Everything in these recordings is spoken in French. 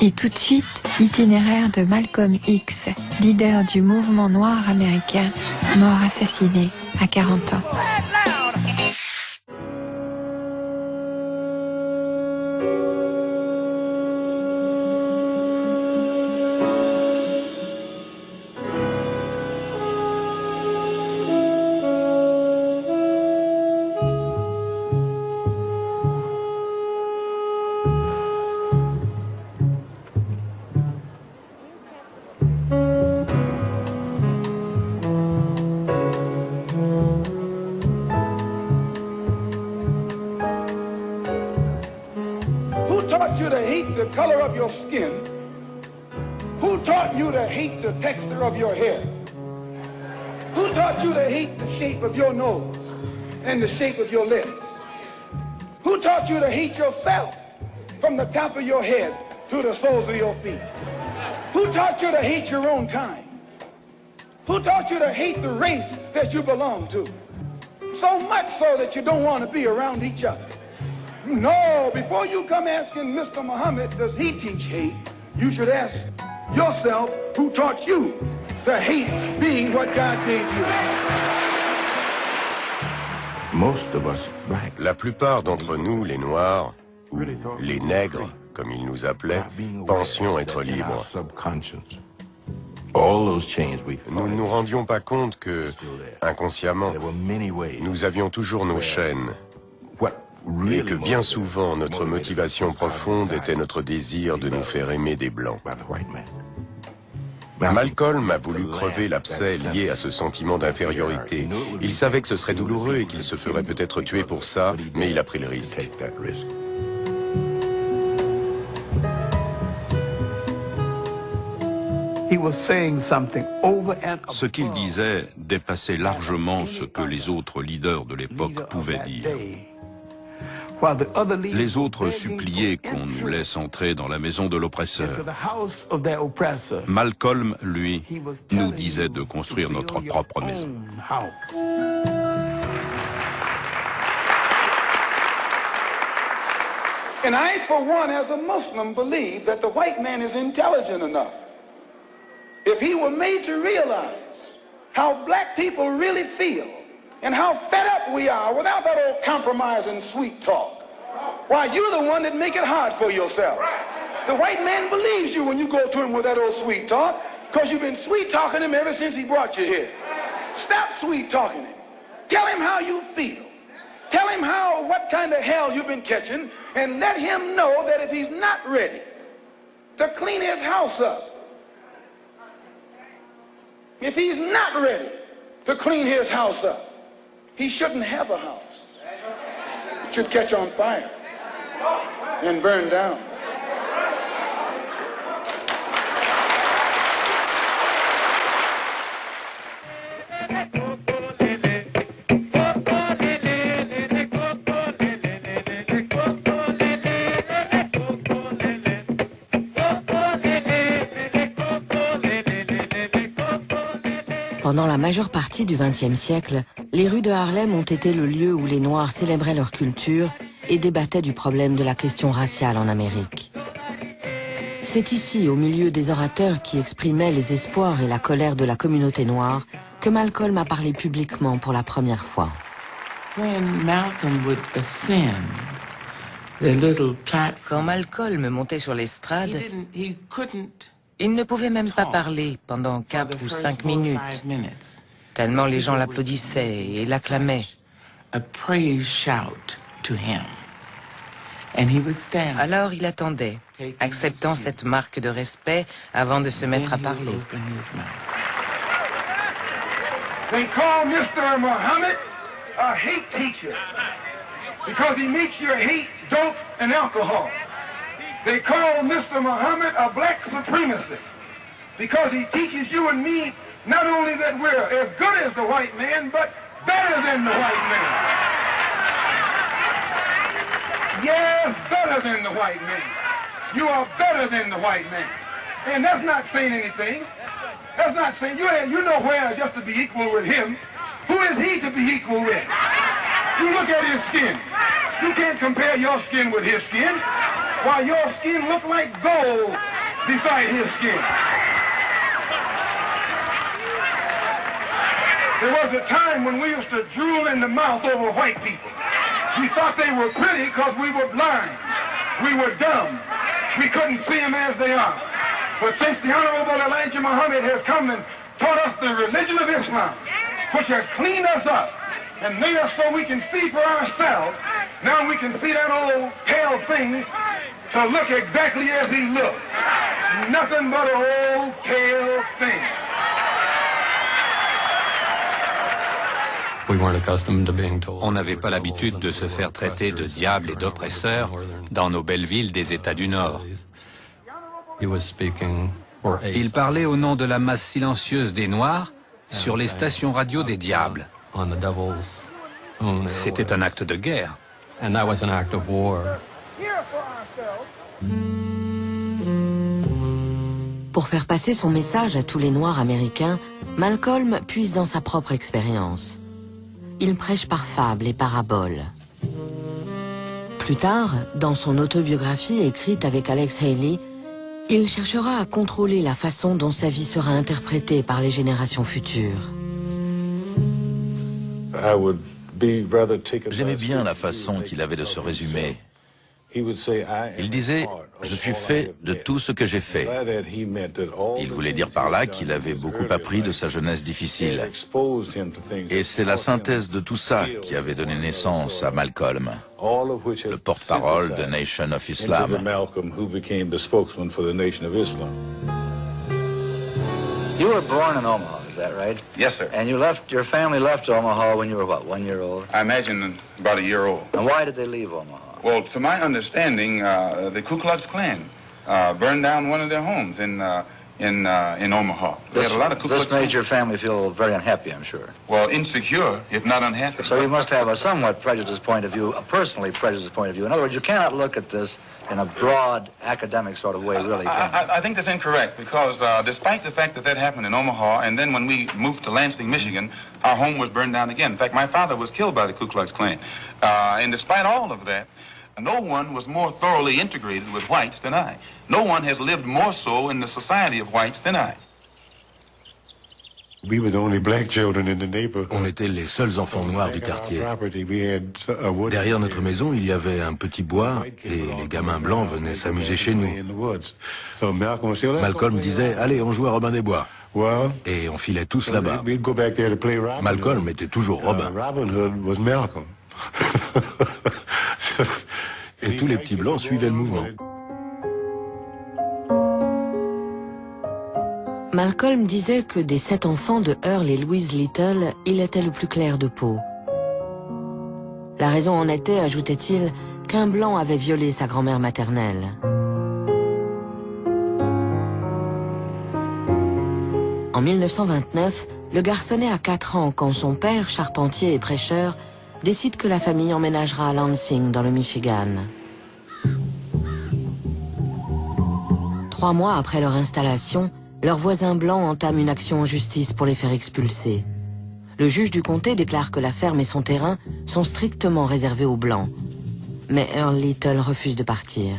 Et tout de suite, itinéraire de Malcolm X, leader du mouvement noir américain, mort assassiné à 40 ans. Of your hair? Who taught you to hate the shape of your nose and the shape of your lips? Who taught you to hate yourself from the top of your head to the soles of your feet? Who taught you to hate your own kind? Who taught you to hate the race that you belong to? So much so that you don't want to be around each other. No, before you come asking Mr. Muhammad, does he teach hate? You should ask yourself, who taught you to hate being what God gave you? La plupart d'entre nous, les Noirs, ou les nègres, comme ils nous appelaient, pensions être libres. Nous ne nous rendions pas compte que, inconsciemment, nous avions toujours nos chaînes, et que bien souvent notre motivation profonde était notre désir de nous faire aimer des Blancs. Malcolm a voulu crever l'abcès lié à ce sentiment d'infériorité. Il savait que ce serait douloureux et qu'il se ferait peut-être tuer pour ça, mais il a pris le risque. Ce qu'il disait dépassait largement ce que les autres leaders de l'époque pouvaient dire. Les autres suppliaient qu'on nous laisse entrer dans la maison de l'oppresseur. Malcolm, lui, nous disait de construire notre propre maison. And I, for one, as a Muslim, believe that the white man is intelligent enough. If he were made to realize how black people really feel, and how fed up we are without that old compromise and sweet talk. Why, you're the one that make it hard for yourself. The white man believes you when you go to him with that old sweet talk, because you've been sweet talking him ever since he brought you here. Stop sweet talking him. Tell him how you feel. Tell him what kind of hell you've been catching, and let him know that if he's not ready to clean his house up, if he's not ready to clean his house up, he shouldn't have a house. It should catch on fire and burn down. Pendant la majeure partie du XXe siècle, les rues de Harlem ont été le lieu où les Noirs célébraient leur culture et débattaient du problème de la question raciale en Amérique. C'est ici, au milieu des orateurs qui exprimaient les espoirs et la colère de la communauté noire, que Malcolm a parlé publiquement pour la première fois. Quand Malcolm montait sur l'estrade, il ne pouvait même pas parler pendant 4 ou 5 minutes, tellement les gens l'applaudissaient et l'acclamaient. Alors il attendait, acceptant cette marque de respect avant de se mettre à parler. They call Mr. Muhammad a hate teacher because he makes you hate dope and alcohol. They call Mr. Muhammad a black supremacist because he teaches you and me not only that we're as good as the white man, but better than the white man. Yes, better than the white man. You are better than the white man. And that's not saying anything. That's not saying you know where just to be equal with him. Who is he to be equal with? You look at his skin. You can't compare your skin with his skin. Why, your skin look like gold beside his skin. There was a time when we used to drool in the mouth over white people. We thought they were pretty because we were blind. We were dumb. We couldn't see them as they are. But since the Honorable Elijah Muhammad has come and taught us the religion of Islam, which has cleaned us up and made us so we can see for ourselves, now we can see that old pale thing to look exactly as he looked. Nothing but an old pale thing. On n'avait pas l'habitude de se faire traiter de diables et d'oppresseurs dans nos belles villes des États du Nord. Il parlait au nom de la masse silencieuse des Noirs sur les stations radio des diables. C'était un acte de guerre. Pour faire passer son message à tous les Noirs américains, Malcolm puise dans sa propre expérience. Il prêche par fables et paraboles. Plus tard, dans son autobiographie écrite avec Alex Haley, il cherchera à contrôler la façon dont sa vie sera interprétée par les générations futures. J'aimais bien la façon qu'il avait de se résumer. Il disait « Je suis fait de tout ce que j'ai fait ». Il voulait dire par là qu'il avait beaucoup appris de sa jeunesse difficile. Et c'est la synthèse de tout ça qui avait donné naissance à Malcolm, le porte-parole de Nation of Islam. You were born in Omaha, is that right? Yes, sir. And your family left Omaha when you were what, 1 year old? I imagine about a year old. And why did they leave Omaha? Well, to my understanding, the Ku Klux Klan burned down one of their homes in Omaha. They had a lot of Ku Klux This made your family feel very unhappy, I'm sure. Well, insecure, if not unhappy. So you must have a somewhat prejudiced point of view, a personally prejudiced point of view. In other words, you cannot look at this in a broad, academic sort of way, really. I think that's incorrect, because despite the fact that happened in Omaha, and then when we moved to Lansing, Michigan, our home was burned down again. In fact, my father was killed by the Ku Klux Klan. And despite all of that, no one was more thoroughly integrated with whites than I. No one has lived more so in the society of whites than I. On était les seuls enfants noirs du quartier. Derrière notre maison, il y avait un petit bois et les gamins blancs venaient s'amuser chez nous. Malcolm disait « Allez, on joue à Robin des Bois ». Et on filait tous là-bas. Malcolm était toujours Robin. Et tous les petits blancs suivaient le mouvement. Malcolm disait que des 7 enfants de Earl et Louise Little, il était le plus clair de peau. La raison en était, ajoutait-il, qu'un blanc avait violé sa grand-mère maternelle. En 1929, le garçonnet a 4 ans quand son père, charpentier et prêcheur, décide que la famille emménagera à Lansing, dans le Michigan. 3 mois après leur installation, leurs voisins blancs entament une action en justice pour les faire expulser. Le juge du comté déclare que la ferme et son terrain sont strictement réservés aux blancs. Mais Earl Little refuse de partir.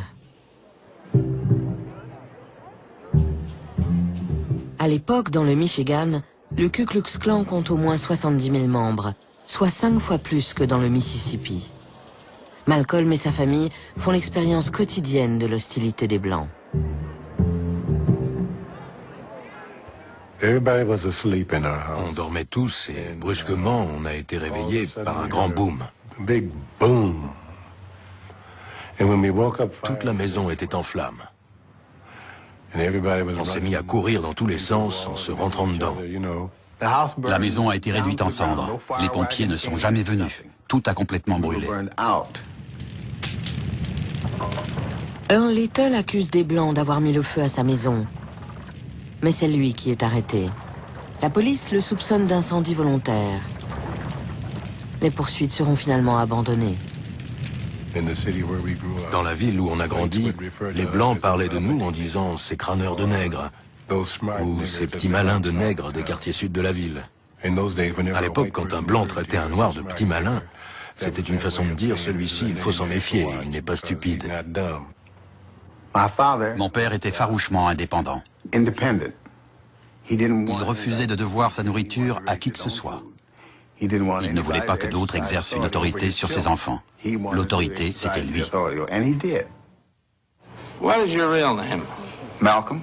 À l'époque, dans le Michigan, le Ku Klux Klan compte au moins 70 000 membres, soit 5 fois plus que dans le Mississippi. Malcolm et sa famille font l'expérience quotidienne de l'hostilité des Blancs. On dormait tous et brusquement on a été réveillés par un grand boom. Toute la maison était en flammes. On s'est mis à courir dans tous les sens en se rentrant dedans. La maison a été réduite en cendres. Les pompiers ne sont jamais venus. Tout a complètement brûlé. Earl Little accuse des Blancs d'avoir mis le feu à sa maison. Mais c'est lui qui est arrêté. La police le soupçonne d'incendie volontaire. Les poursuites seront finalement abandonnées. Dans la ville où on a grandi, les Blancs parlaient de nous en disant « ces crâneurs de nègres » ou « ces petits malins de nègres des quartiers sud de la ville ». À l'époque, quand un Blanc traitait un Noir de petit malin, c'était une façon de dire « celui-ci, il faut s'en méfier, il n'est pas stupide ». Mon père était farouchement indépendant. Il refusait de devoir sa nourriture à qui que ce soit. Il ne voulait pas que d'autres exercent une autorité sur ses enfants. L'autorité, c'était lui. What is your real name? Malcolm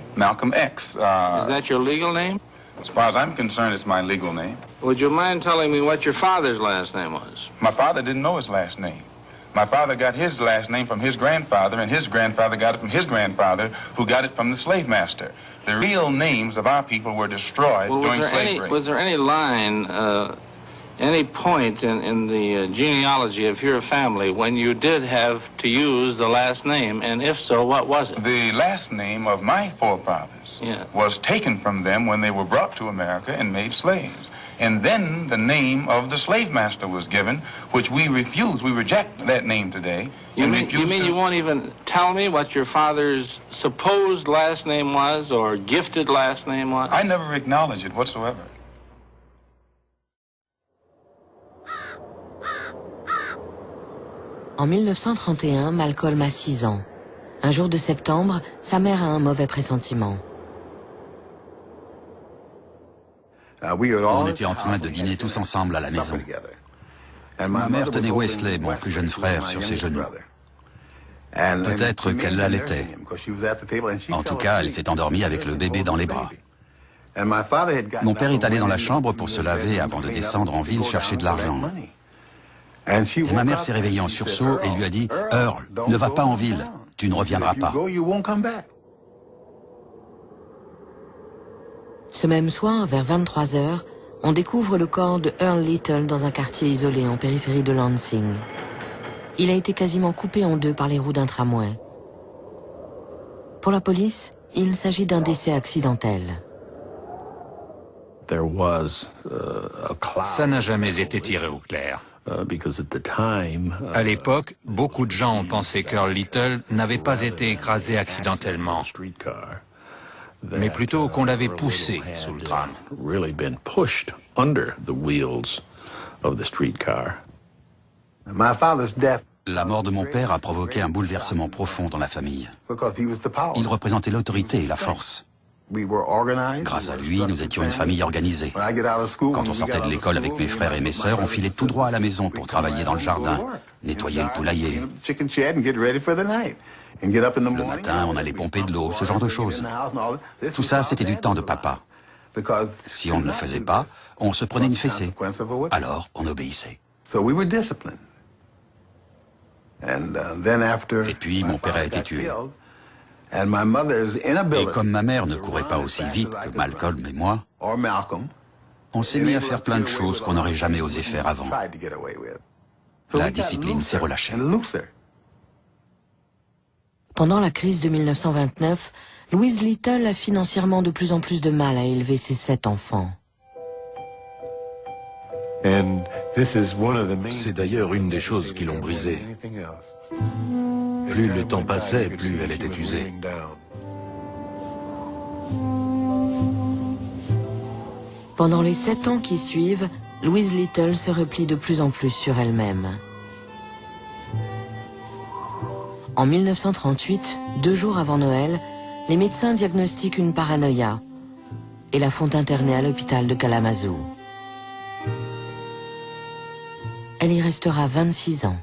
X. Is that your legal name? As far as I'm concerned, it's my legal name. Would you mind telling me what your father's last name was? My father didn't know his last name. My father got his last name from his grandfather, and his grandfather got it from his grandfather, who got it from the slave master. The real names of our people were destroyed during slavery. Was there any line, any point in the genealogy of your family when you did have to use the last name, and if so, what was it? The last name of my forefathers was taken from them when they were brought to America and made slaves. And then the name of the slave master was given, which we refuse. We reject that name today. You mean you won't even tell me what your father's supposed last name was or gifted last name was? I never acknowledge it whatsoever. En 1931, Malcolm a 6 ans. Un jour de septembre, sa mère a un mauvais pressentiment. On était en train de dîner tous ensemble à la maison. Ma mère tenait Wesley, mon plus jeune frère, sur ses genoux. Peut-être qu'elle l'allaitait. En tout cas, elle s'est endormie avec le bébé dans les bras. Mon père est allé dans la chambre pour se laver avant de descendre en ville chercher de l'argent. Et ma mère s'est réveillée en sursaut et lui a dit « Earl, ne va pas en ville, tu ne reviendras pas. » Ce même soir, vers 23 heures, on découvre le corps de Earl Little dans un quartier isolé en périphérie de Lansing. Il a été quasiment coupé en deux par les roues d'un tramway. Pour la police, il s'agit d'un décès accidentel. Ça n'a jamais été tiré au clair. À l'époque, beaucoup de gens ont pensé qu'Earl Little n'avait pas été écrasé accidentellement, mais plutôt qu'on l'avait poussé sous le tram. La mort de mon père a provoqué un bouleversement profond dans la famille. Il représentait l'autorité et la force. Grâce à lui, nous étions une famille organisée. Quand on sortait de l'école avec mes frères et mes sœurs, on filait tout droit à la maison pour travailler dans le jardin, nettoyer le poulailler. Le matin, on allait pomper de l'eau, ce genre de choses. Tout ça, c'était du temps de papa. Si on ne le faisait pas, on se prenait une fessée. Alors, on obéissait. Et puis, mon père a été tué. Et comme ma mère ne courait pas aussi vite que Malcolm et moi, on s'est mis à faire plein de choses qu'on n'aurait jamais osé faire avant. La discipline s'est relâchée. Pendant la crise de 1929, Louise Little a financièrement de plus en plus de mal à élever ses 7 enfants. C'est d'ailleurs une des choses qui l'ont brisée. Plus le temps passait, plus elle était usée. Pendant les 7 ans qui suivent, Louise Little se replie de plus en plus sur elle-même. En 1938, 2 jours avant Noël, les médecins diagnostiquent une paranoïa et la font interner à l'hôpital de Kalamazoo. Elle y restera 26 ans.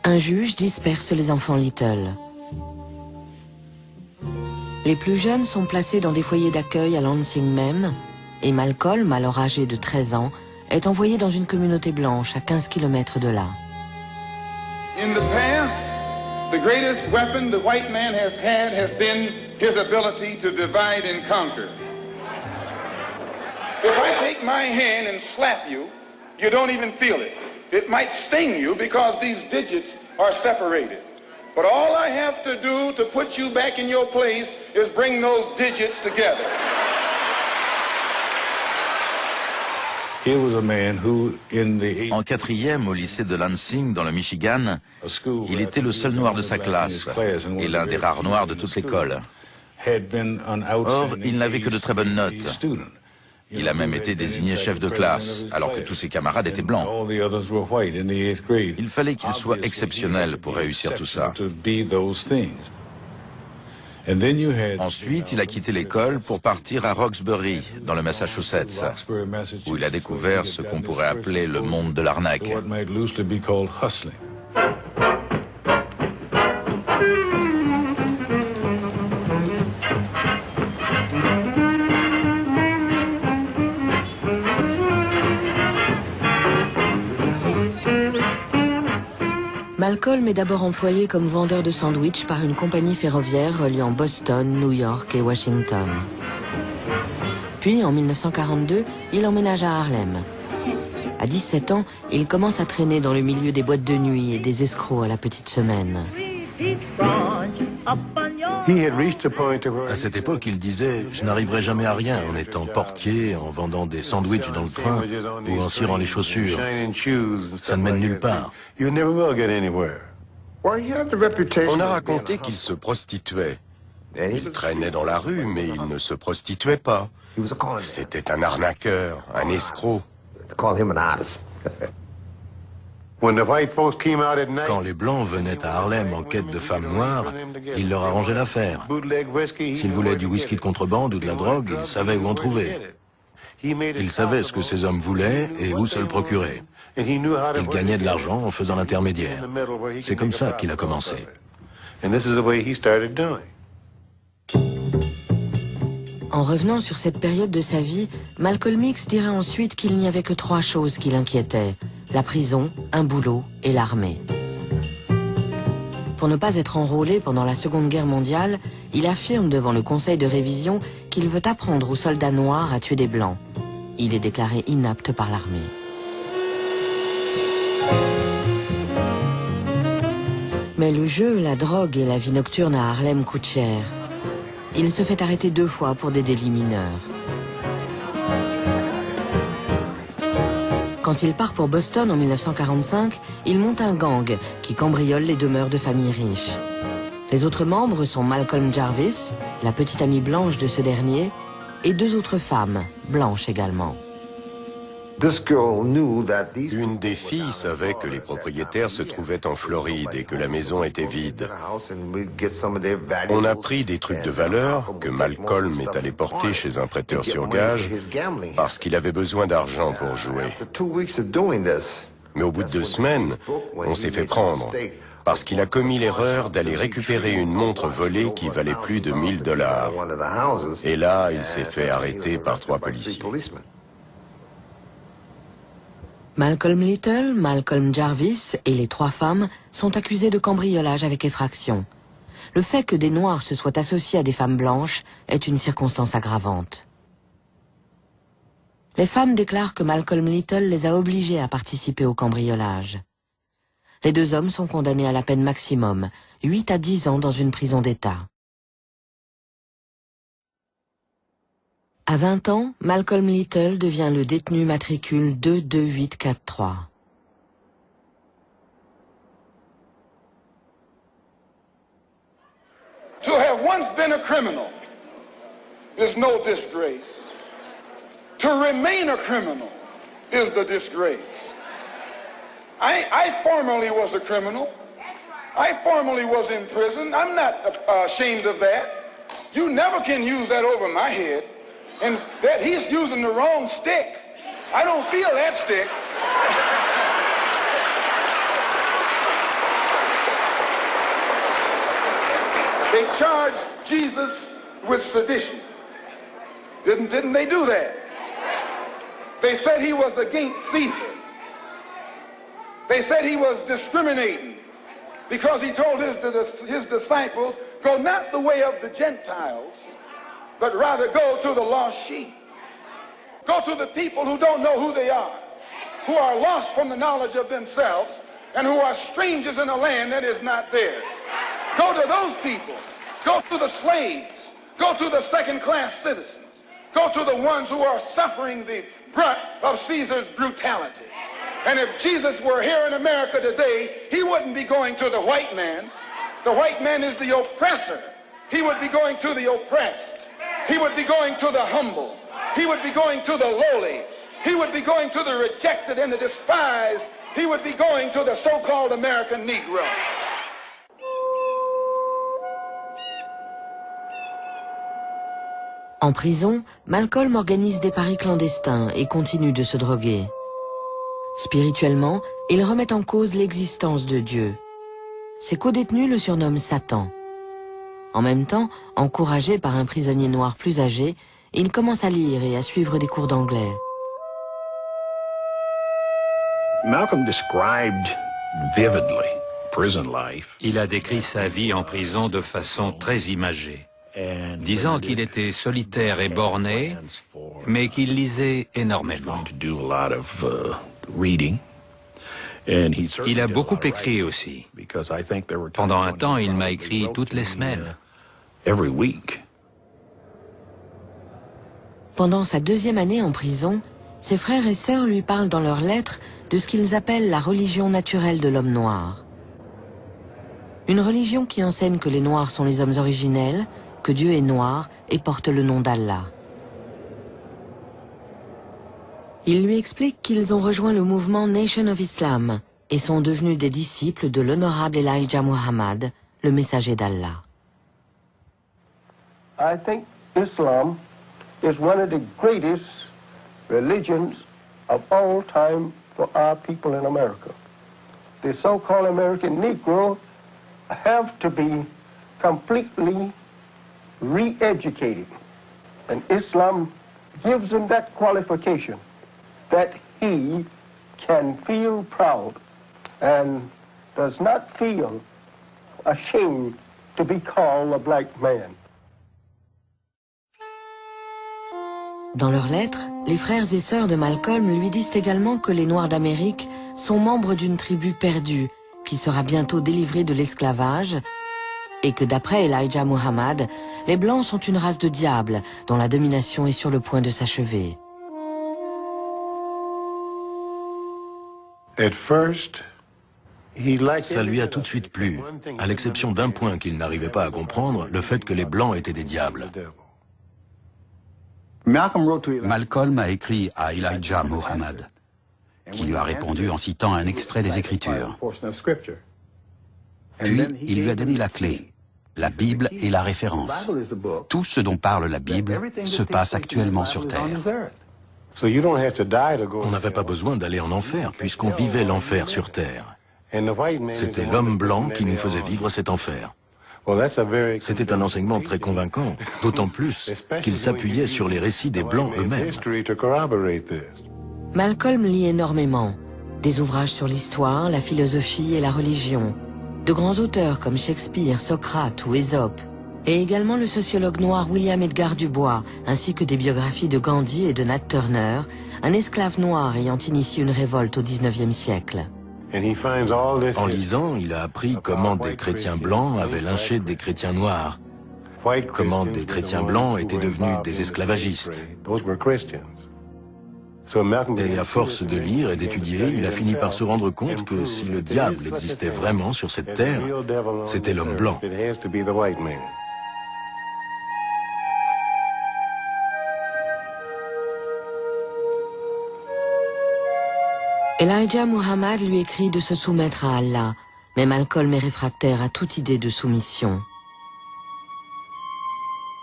Un juge disperse les enfants Little. Les plus jeunes sont placés dans des foyers d'accueil à Lansing même, et Malcolm, alors âgé de 13 ans, est envoyé dans une communauté blanche à 15 km de là. In the past, the greatest weapon the white man has had has been his ability to divide and conquer. If I take my hand and slap you, you don't even feel it. It might sting you because these digits are separated. But all I have to do to put you back in your place is bring those digits together. En 4e au lycée de Lansing, dans le Michigan, il était le seul noir de sa classe et l'un des rares noirs de toute l'école. Or, il n'avait que de très bonnes notes. Il a même été désigné chef de classe, alors que tous ses camarades étaient blancs. Il fallait qu'il soit exceptionnel pour réussir tout ça. Ensuite, il a quitté l'école pour partir à Roxbury, dans le Massachusetts, où il a découvert ce qu'on pourrait appeler le monde de l'arnaque. Malcolm est d'abord employé comme vendeur de sandwichs par une compagnie ferroviaire reliant Boston, New York et Washington. Puis, en 1942, il emménage à Harlem. À 17 ans, il commence à traîner dans le milieu des boîtes de nuit et des escrocs à la petite semaine. À cette époque, il disait « Je n'arriverai jamais à rien en étant portier, en vendant des sandwichs dans le train ou en cirant les chaussures. Ça ne mène nulle part. » On a raconté qu'il se prostituait. Il traînait dans la rue, mais il ne se prostituait pas. C'était un arnaqueur, un escroc. Quand les Blancs venaient à Harlem en quête de femmes noires, il leur arrangeait l'affaire. S'ils voulaient du whisky de contrebande ou de la drogue, il savait où en trouver. Il savait ce que ces hommes voulaient et où se le procurer. Il gagnait de l'argent en faisant l'intermédiaire. C'est comme ça qu'il a commencé. En revenant sur cette période de sa vie, Malcolm X dirait ensuite qu'il n'y avait que 3 choses qui l'inquiétaient: la prison, un boulot et l'armée. Pour ne pas être enrôlé pendant la Seconde Guerre mondiale, il affirme devant le Conseil de révision qu'il veut apprendre aux soldats noirs à tuer des Blancs. Il est déclaré inapte par l'armée. Mais le jeu, la drogue et la vie nocturne à Harlem coûtent cher. Il se fait arrêter 2 fois pour des délits mineurs. Quand il part pour Boston en 1945, il monte un gang qui cambriole les demeures de familles riches. Les autres membres sont Malcolm Jarvis, la petite amie blanche de ce dernier, et 2 autres femmes, blanches également. Une des filles savait que les propriétaires se trouvaient en Floride et que la maison était vide. On a pris des trucs de valeur que Malcolm est allé porter chez un prêteur sur gage parce qu'il avait besoin d'argent pour jouer. Mais au bout de 2 semaines, on s'est fait prendre parce qu'il a commis l'erreur d'aller récupérer une montre volée qui valait plus de $1000. Et là, il s'est fait arrêter par 3 policiers. Malcolm Little, Malcolm Jarvis et les 3 femmes sont accusés de cambriolage avec effraction. Le fait que des Noirs se soient associés à des femmes blanches est une circonstance aggravante. Les femmes déclarent que Malcolm Little les a obligées à participer au cambriolage. Les 2 hommes sont condamnés à la peine maximum, 8 à 10 ans dans une prison d'État. À 20 ans, Malcolm Little devient le détenu matricule 22843. To have once been a criminal is no disgrace. To remain a criminal is the disgrace. I formerly was a criminal. I formerly was in prison. I'm not ashamed of that. You never can use that over my head. And that he's using the wrong stick. I don't feel that stick. They charged Jesus with sedition. Didn't they do that? They said he was against Caesar. They said he was discriminating because he told his disciples, go not the way of the Gentiles, but rather go to the lost sheep. Go to the people who don't know who they are, who are lost from the knowledge of themselves, and who are strangers in a land that is not theirs. Go to those people. Go to the slaves. Go to the second-class citizens. Go to the ones who are suffering the brunt of Caesar's brutality. And if Jesus were here in America today, he wouldn't be going to the white man. The white man is the oppressor. He would be going to the oppressed. He would be going to the humble. He would be going to the lowly. He would be going to the rejected and the despised. He would be going to the so-called American Negro. En prison, Malcolm organise des paris clandestins et continue de se droguer. Spirituellement, il remet en cause l'existence de Dieu. Ses codétenus le surnomment Satan. En même temps, encouragé par un prisonnier noir plus âgé, il commence à lire et à suivre des cours d'anglais. Malcolm described vividly prison life. Il a décrit sa vie en prison de façon très imagée, disant qu'il était solitaire et borné, mais qu'il lisait énormément. Il a beaucoup écrit aussi. Pendant un temps, il m'a écrit toutes les semaines. Pendant sa deuxième année en prison, ses frères et sœurs lui parlent dans leurs lettres de ce qu'ils appellent la religion naturelle de l'homme noir. Une religion qui enseigne que les Noirs sont les hommes originels, que Dieu est noir et porte le nom d'Allah. Il lui explique qu'ils ont rejoint le mouvement Nation of Islam et sont devenus des disciples de l'honorable Elijah Muhammad, le messager d'Allah. I think Islam is one of the greatest religions of all time for our people in America. The so-called American Negro have to be completely re-educated. And Islam gives him that qualification that he can feel proud and does not feel ashamed to be called a black man. Dans leurs lettres, les frères et sœurs de Malcolm lui disent également que les Noirs d'Amérique sont membres d'une tribu perdue qui sera bientôt délivrée de l'esclavage et que d'après Elijah Muhammad, les Blancs sont une race de diables dont la domination est sur le point de s'achever. Ça lui a tout de suite plu, à l'exception d'un point qu'il n'arrivait pas à comprendre, le fait que les Blancs étaient des diables. Malcolm a écrit à Elijah Muhammad, qui lui a répondu en citant un extrait des Écritures. Puis, il lui a donné la clé. La Bible est la référence. Tout ce dont parle la Bible se passe actuellement sur Terre. On n'avait pas besoin d'aller en enfer, puisqu'on vivait l'enfer sur Terre. C'était l'homme blanc qui nous faisait vivre cet enfer. C'était un enseignement très convaincant, d'autant plus qu'il s'appuyait sur les récits des Blancs eux-mêmes. Malcolm lit énormément. Des ouvrages sur l'histoire, la philosophie et la religion. De grands auteurs comme Shakespeare, Socrate ou Ésope. Et également le sociologue noir William Edgar Dubois, ainsi que des biographies de Gandhi et de Nat Turner, un esclave noir ayant initié une révolte au XIXe siècle. En lisant, il a appris comment des chrétiens blancs avaient lynché des chrétiens noirs, comment des chrétiens blancs étaient devenus des esclavagistes. Et à force de lire et d'étudier, il a fini par se rendre compte que si le diable existait vraiment sur cette terre, c'était l'homme blanc. Elijah Muhammad lui écrit de se soumettre à Allah, mais Malcolm est réfractaire à toute idée de soumission.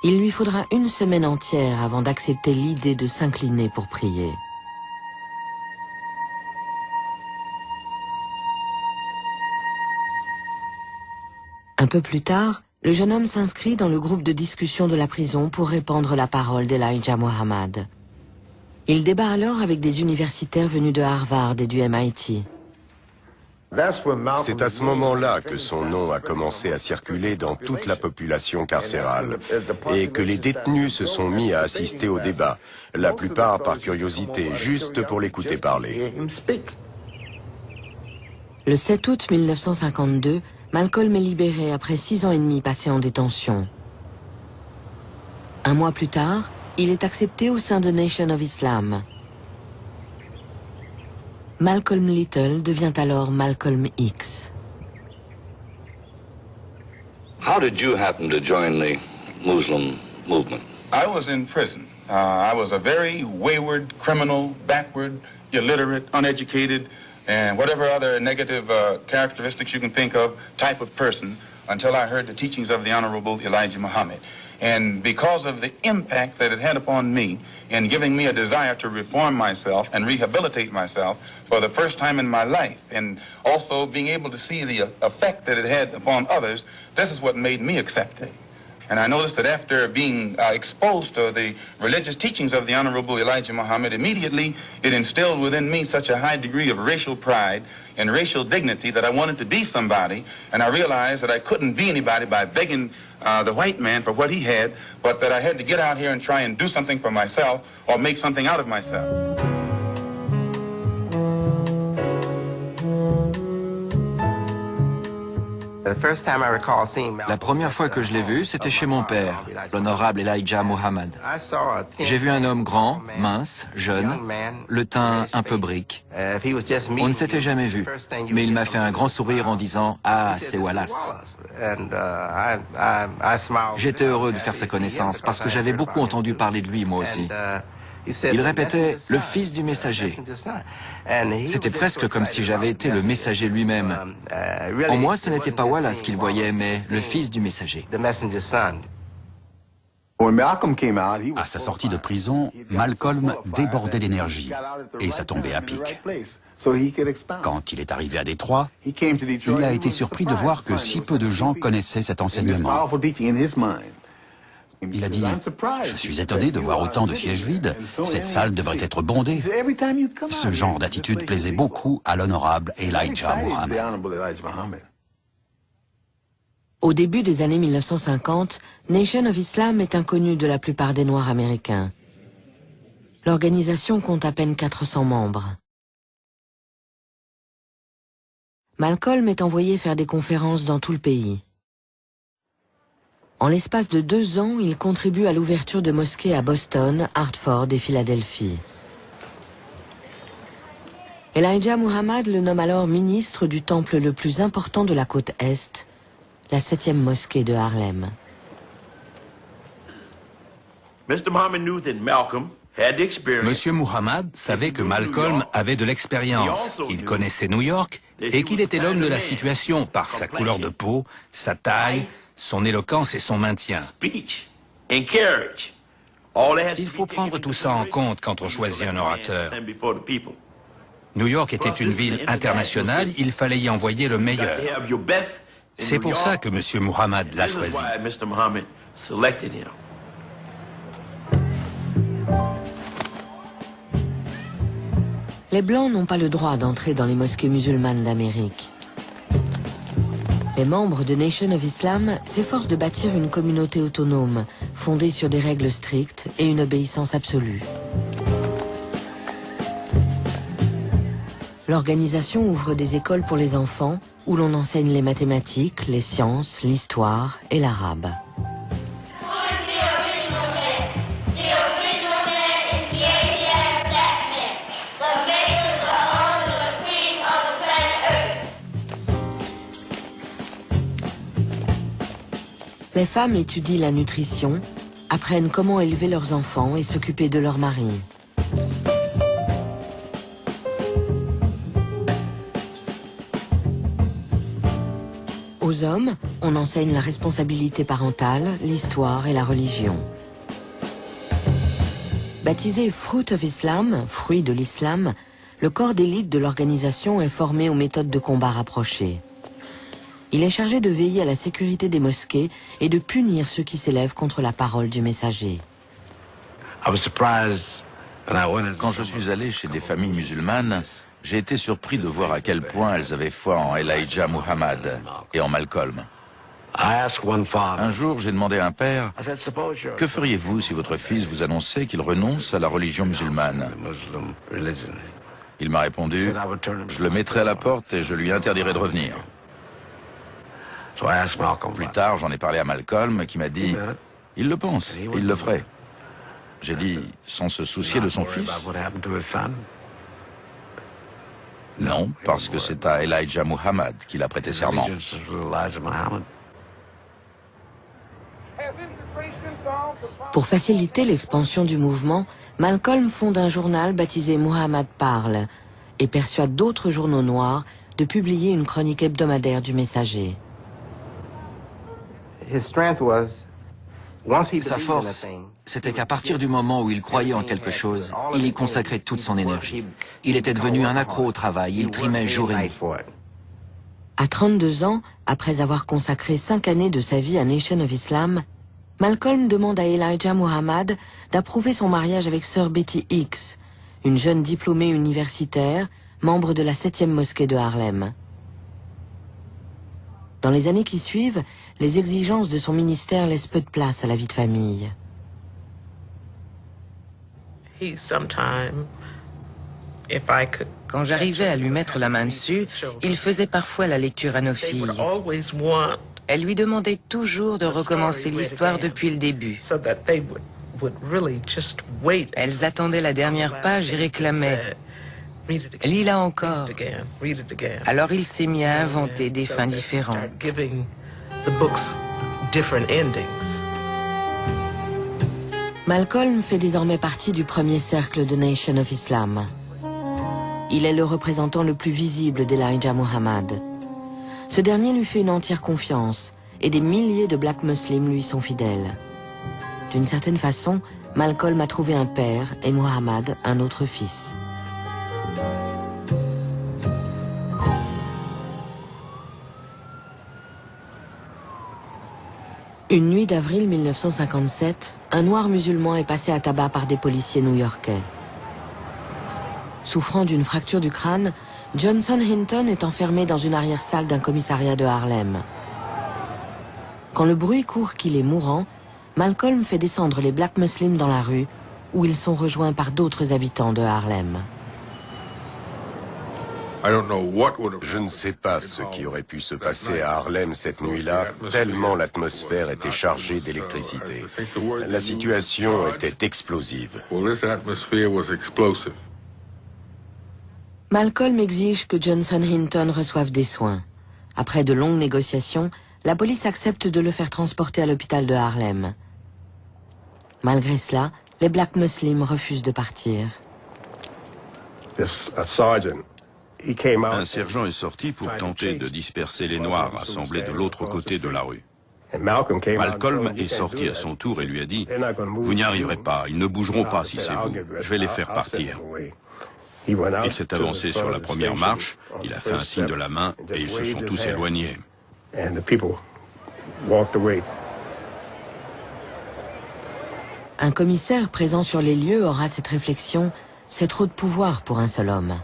Il lui faudra une semaine entière avant d'accepter l'idée de s'incliner pour prier. Un peu plus tard, le jeune homme s'inscrit dans le groupe de discussion de la prison pour répandre la parole d'Elijah Muhammad. Il débat alors avec des universitaires venus de Harvard et du MIT. C'est à ce moment-là que son nom a commencé à circuler dans toute la population carcérale et que les détenus se sont mis à assister au débat, la plupart par curiosité, juste pour l'écouter parler. Le 7 août 1952, Malcolm est libéré après 6 ans et demi passés en détention. Un mois plus tard, il est accepté au sein de Nation of Islam. Malcolm Little devient alors Malcolm X. How did you happen to join the Muslim movement? I was in prison I was a very wayward, criminal, backward, illiterate, uneducated, and whatever other negative characteristics you can think of type of person until I heard the teachings of the Honorable Elijah Muhammad. And because of the impact that it had upon me in giving me a desire to reform myself and rehabilitate myself for the first time in my life, and also being able to see the effect that it had upon others, this is what made me accept it. And I noticed that after being exposed to the religious teachings of the Honorable Elijah Muhammad, immediately it instilled within me such a high degree of racial pride and racial dignity that I wanted to be somebody, and I realized that I couldn't be anybody by begging the white man for what he had, but that I had to get out here and try and do something for myself or make something out of myself. La première fois que je l'ai vu, c'était chez mon père, l'honorable Elijah Muhammad. J'ai vu un homme grand, mince, jeune, le teint un peu brique. On ne s'était jamais vu, mais il m'a fait un grand sourire en disant « Ah, c'est Wallace ». J'étais heureux de faire sa connaissance parce que j'avais beaucoup entendu parler de lui, moi aussi. Il répétait « le fils du messager ». C'était presque comme si j'avais été le messager lui-même. En moi, ce n'était pas Wallace qu'il voyait, mais le fils du messager. À sa sortie de prison, Malcolm débordait d'énergie et ça tombait à pic. Quand il est arrivé à Détroit, il a été surpris de voir que si peu de gens connaissaient cet enseignement. Il a dit « Je suis étonné de voir autant de sièges vides, cette salle devrait être bondée ». Ce genre d'attitude plaisait beaucoup à l'honorable Elijah Muhammad. Au début des années 1950, Nation of Islam est inconnue de la plupart des Noirs américains. L'organisation compte à peine 400 membres. Malcolm est envoyé faire des conférences dans tout le pays. En l'espace de 2 ans, il contribue à l'ouverture de mosquées à Boston, Hartford et Philadelphie. Elijah Muhammad le nomme alors ministre du temple le plus important de la côte Est, la 7e mosquée de Harlem. Monsieur Muhammad savait que Malcolm avait de l'expérience, qu'il connaissait New York et qu'il était l'homme de la situation par sa couleur de peau, sa taille, son éloquence et son maintien. Il faut prendre tout ça en compte quand on choisit un orateur. New York était une ville internationale, il fallait y envoyer le meilleur. C'est pour ça que M. Muhammad l'a choisi. Les Blancs n'ont pas le droit d'entrer dans les mosquées musulmanes d'Amérique. Les membres de Nation of Islam s'efforcent de bâtir une communauté autonome, fondée sur des règles strictes et une obéissance absolue. L'organisation ouvre des écoles pour les enfants, où l'on enseigne les mathématiques, les sciences, l'histoire et l'arabe. Les femmes étudient la nutrition, apprennent comment élever leurs enfants et s'occuper de leur mari. Aux hommes, on enseigne la responsabilité parentale, l'histoire et la religion. Baptisé Fruit of Islam, fruit de l'islam, le corps d'élite de l'organisation est formé aux méthodes de combat rapprochées. Il est chargé de veiller à la sécurité des mosquées et de punir ceux qui s'élèvent contre la parole du messager. Quand je suis allé chez des familles musulmanes, j'ai été surpris de voir à quel point elles avaient foi en Elijah Muhammad et en Malcolm. Un jour, j'ai demandé à un père, « Que feriez-vous si votre fils vous annonçait qu'il renonce à la religion musulmane ?» Il m'a répondu, « Je le mettrai à la porte et je lui interdirai de revenir. » Plus tard, j'en ai parlé à Malcolm qui m'a dit « Il le pense, il le ferait. » J'ai dit « Sans se soucier de son fils ?» Non, parce que c'est à Elijah Muhammad qu'il a prêté serment. Pour faciliter l'expansion du mouvement, Malcolm fonde un journal baptisé Muhammad Parle et persuade d'autres journaux noirs de publier une chronique hebdomadaire du messager. Sa force, c'était qu'à partir du moment où il croyait en quelque chose, il y consacrait toute son énergie. Il était devenu un accro au travail, il trimait jour et nuit. À 32 ans, après avoir consacré 5 années de sa vie à Nation of Islam, Malcolm demande à Elijah Muhammad d'approuver son mariage avec sœur Betty Hicks, une jeune diplômée universitaire, membre de la 7e mosquée de Harlem. Dans les années qui suivent, les exigences de son ministère laissent peu de place à la vie de famille. Quand j'arrivais à lui mettre la main dessus, il faisait parfois la lecture à nos filles. Elle lui demandait toujours de recommencer l'histoire depuis le début. Elles attendaient la dernière page et réclamaient « Lis-la encore ». Alors il s'est mis à inventer des fins différentes. Malcolm fait désormais partie du premier cercle de Nation of Islam. Il est le représentant le plus visible d'Elijah Muhammad. Ce dernier lui fait une entière confiance et des milliers de Black Muslims lui sont fidèles. D'une certaine façon, Malcolm a trouvé un père et Muhammad un autre fils. Une nuit d'avril 1957, un noir musulman est passé à tabac par des policiers new-yorkais. Souffrant d'une fracture du crâne, Johnson Hinton est enfermé dans une arrière-salle d'un commissariat de Harlem. Quand le bruit court qu'il est mourant, Malcolm fait descendre les Black Muslims dans la rue, où ils sont rejoints par d'autres habitants de Harlem. Je ne sais pas ce qui aurait pu se passer à Harlem cette nuit-là, tellement l'atmosphère était chargée d'électricité. La situation était explosive. Malcolm exige que Johnson Hinton reçoive des soins. Après de longues négociations, la police accepte de le faire transporter à l'hôpital de Harlem. Malgré cela, les Black Muslims refusent de partir. Un sergent est sorti pour tenter de disperser les Noirs assemblés de l'autre côté de la rue. Malcolm est sorti à son tour et lui a dit « Vous n'y arriverez pas, ils ne bougeront pas si c'est vous, je vais les faire partir ». Il s'est avancé sur la première marche, il a fait un signe de la main et ils se sont tous éloignés. Un commissaire présent sur les lieux aura cette réflexion « C'est trop de pouvoir pour un seul homme ».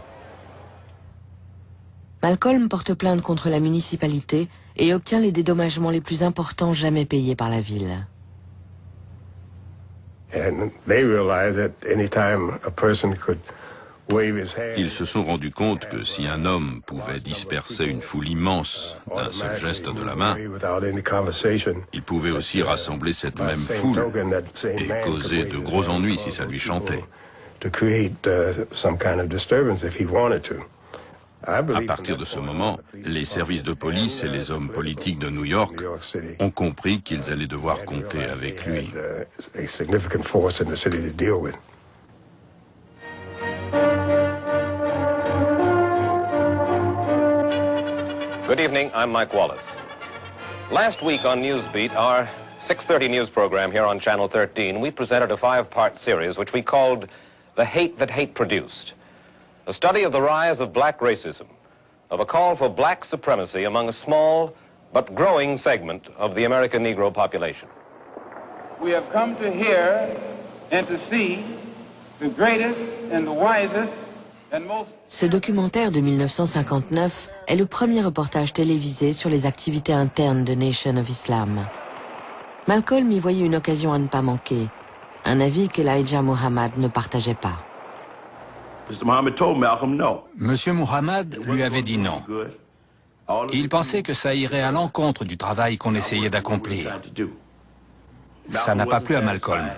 Malcolm porte plainte contre la municipalité et obtient les dédommagements les plus importants jamais payés par la ville. Ils se sont rendus compte que si un homme pouvait disperser une foule immense d'un seul geste de la main, il pouvait aussi rassembler cette même foule et causer de gros ennuis si ça lui chantait. À partir de ce moment, les services de police et les hommes politiques de New York ont compris qu'ils allaient devoir compter avec lui. Good evening, I'm Mike Wallace. Last week on Newsbeat, our 6:30 news program here on Channel 13, we presented a 5-part series which we called The Hate That Hate Produced. A study of the rise of black racism, of a call for black supremacy among a small but growing segment of the American Negro population. We have come to hear and to see the greatest and the wisest and most... Ce documentaire de 1959 est le premier reportage télévisé sur les activités internes de Nation of Islam. Malcolm y voyait une occasion à ne pas manquer, un avis qu'Elijah Muhammad ne partageait pas. Monsieur Muhammad lui avait dit non. Il pensait que ça irait à l'encontre du travail qu'on essayait d'accomplir. Ça n'a pas plu à Malcolm.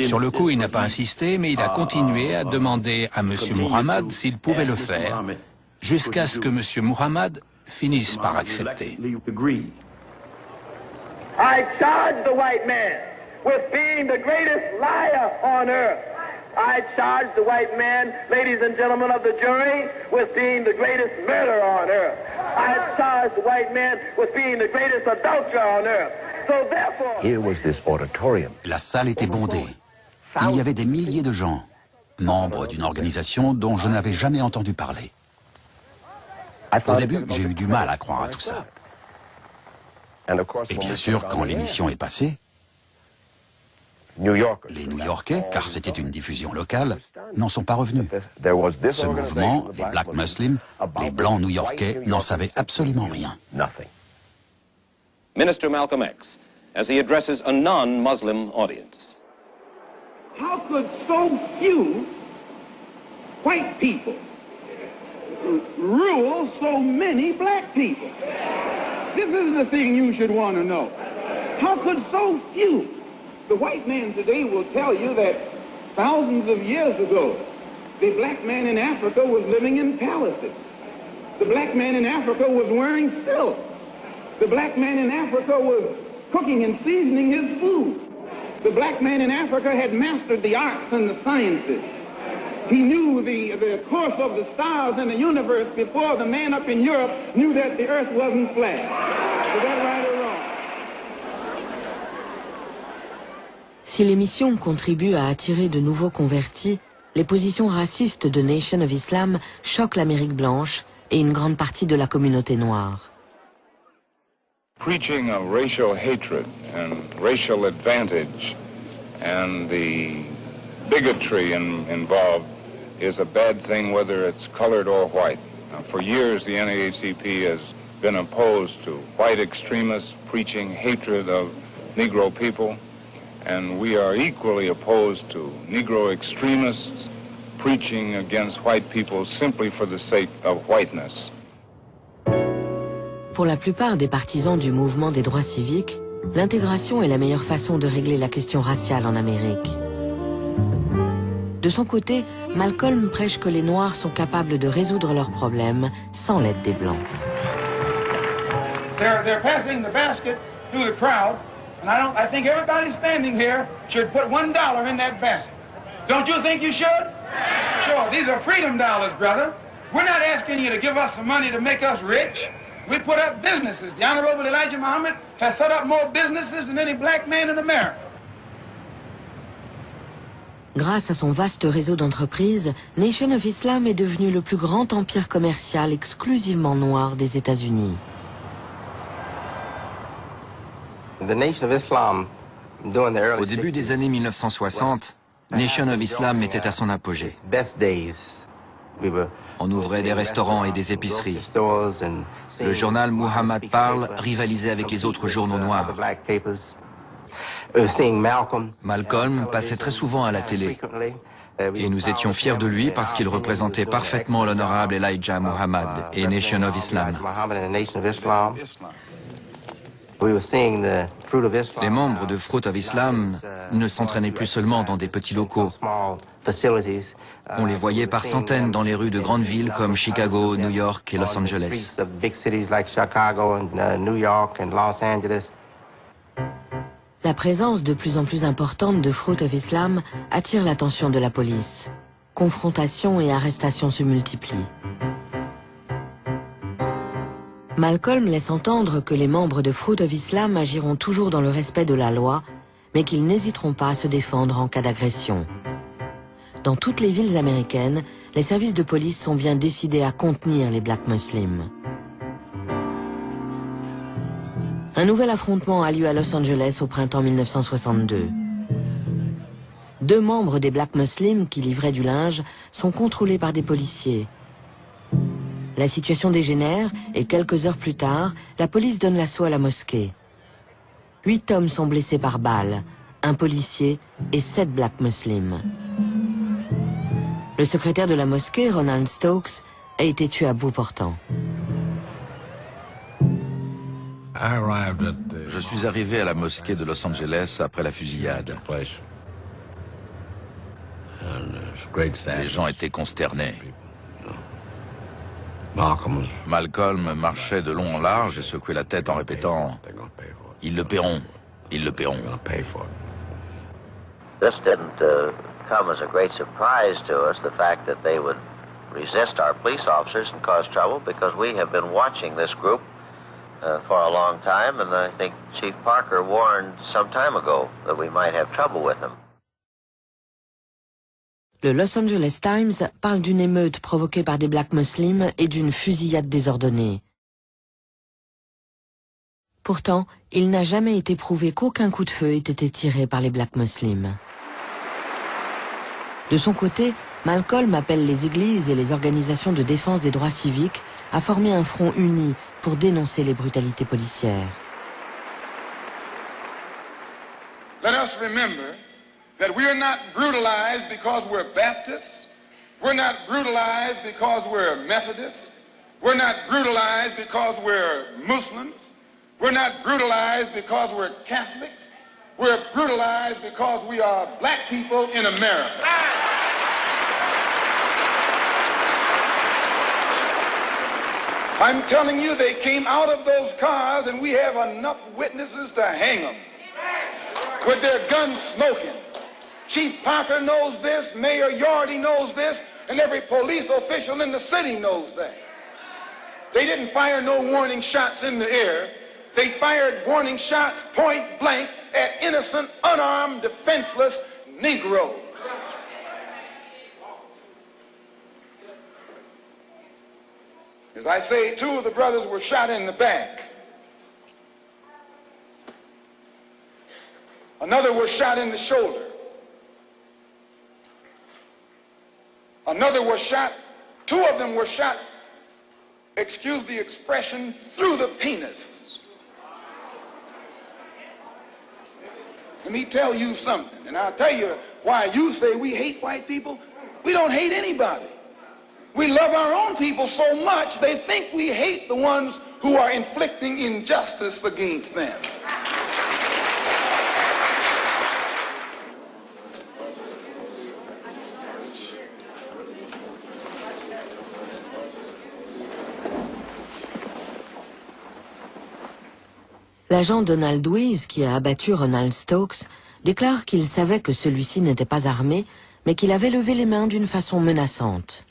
Sur le coup, il n'a pas insisté, mais il a continué à demander à Monsieur Muhammad s'il pouvait le faire, jusqu'à ce que Monsieur Muhammad finisse par accepter. I charge the white man with being the greatest liar on earth. I charge the white man, ladies and gentlemen of the jury, with being the greatest murderer on earth. I charge the white man with being the greatest adulterer on earth. So therefore... Here was this auditorium. La salle était bondée. Il y avait des milliers de gens, membres d'une organisation dont je n'avais jamais entendu parler. Au début, j'ai eu du mal à croire à tout ça. Et bien sûr, quand l'émission est passée, les New-Yorkais, car c'était une diffusion locale, n'en sont pas revenus. Ce mouvement, les Black Muslims, les Blancs New-Yorkais, n'en savaient absolument rien. Minister Malcolm X, as he addresses a non-Muslim audience. How could so few white people rule so many black people? This is the thing you should want to know. How could so few? The white man today will tell you that thousands of years ago, the black man in Africa was living in palaces. The black man in Africa was wearing silk. The black man in Africa was cooking and seasoning his food. The black man in Africa had mastered the arts and the sciences. He knew the course of the stars in the universe before the man up in Europe knew that the earth wasn't flat. Is that right or wrong? Si l'émission contribue à attirer de nouveaux convertis, les positions racistes de Nation of Islam choquent l'Amérique blanche et une grande partie de la communauté noire. Preaching of racial hatred and racial advantage and the bigotry involved is a bad thing whether it's colored or white. For years the NAACP has been opposed to white extremists preaching hatred of Negro people, and we are equally opposed to Negro extremists preaching against white people simply for the sake of whiteness. Pour la plupart des partisans du mouvement des droits civiques, l'intégration est la meilleure façon de régler la question raciale en Amérique. De son côté, Malcolm prêche que les Noirs sont capables de résoudre leurs problèmes sans l'aide des Blancs. They're passing the basket through the crowd, and I think everybody standing here should put $1 in that basket. Don't you think you should? Sure, these are freedom dollars, brother. We're not asking you to give us some money to make us rich. We put up businesses. The Honorable Elijah Muhammad has set up more businesses than any black man in America. Grâce à son vaste réseau d'entreprises, Nation of Islam est devenu le plus grand empire commercial exclusivement noir des États-Unis. Au début des années 1960, Nation of Islam était à son apogée. On ouvrait des restaurants et des épiceries. Le journal Muhammad Parle rivalisait avec les autres journaux noirs. Malcolm passait très souvent à la télé. Et nous étions fiers de lui parce qu'il représentait parfaitement l'honorable Elijah Muhammad et Nation of Islam. Les membres de Fruit of Islam ne s'entraînaient plus seulement dans des petits locaux. On les voyait par centaines dans les rues de grandes villes comme Chicago, New York et Los Angeles. La présence de plus en plus importante de Fruit of Islam attire l'attention de la police. Confrontations et arrestations se multiplient. Malcolm laisse entendre que les membres de Fruit of Islam agiront toujours dans le respect de la loi, mais qu'ils n'hésiteront pas à se défendre en cas d'agression. Dans toutes les villes américaines, les services de police sont bien décidés à contenir les Black Muslims. Un nouvel affrontement a lieu à Los Angeles au printemps 1962. 2 membres des Black Muslims qui livraient du linge sont contrôlés par des policiers. La situation dégénère et quelques heures plus tard, la police donne l'assaut à la mosquée. 8 hommes sont blessés par balles, un policier et 7 Black Muslims. Le secrétaire de la mosquée, Ronald Stokes, a été tué à bout portant. Je suis arrivé à la mosquée de Los Angeles après la fusillade. Les gens étaient consternés. Malcolm marchait de long en large et secouait la tête en répétant « Ils le paieront, ils le paieront ». This didn't come as a great surprise to us, the fact that they would resist our police officers and cause trouble, because we have been watching this group for a long time, and I think Chief Parker warned some time ago that we might have trouble with them. Le Los Angeles Times parle d'une émeute provoquée par des Black Muslims et d'une fusillade désordonnée. Pourtant, il n'a jamais été prouvé qu'aucun coup de feu ait été tiré par les Black Muslims. De son côté, Malcolm appelle les églises et les organisations de défense des droits civiques à former un front uni pour dénoncer les brutalités policières. Let us remember that we are not brutalized because we're Baptists. We're not brutalized because we're Methodists. We're not brutalized because we're Muslims. We're not brutalized because we're Catholics. We're brutalized because we are black people in America. I'm telling you, they came out of those cars and we have enough witnesses to hang them with their guns smoking. Chief Parker knows this, Mayor Yardy knows this, and every police official in the city knows that. They didn't fire no warning shots in the air. They fired warning shots point blank at innocent, unarmed, defenseless Negroes. As I say, 2 of the brothers were shot in the back. Another was shot in the shoulder. Another was shot, 2 of them were shot, excuse the expression, through the penis. Let me tell you something, and I'll tell you why you say we hate white people. We don't hate anybody. We love our own people so much, they think we hate the ones who are inflicting injustice against them. L'agent Donald Weiss, qui a abattu Ronald Stokes, déclare qu'il savait que celui-ci n'était pas armé, mais qu'il avait levé les mains d'une façon menaçante.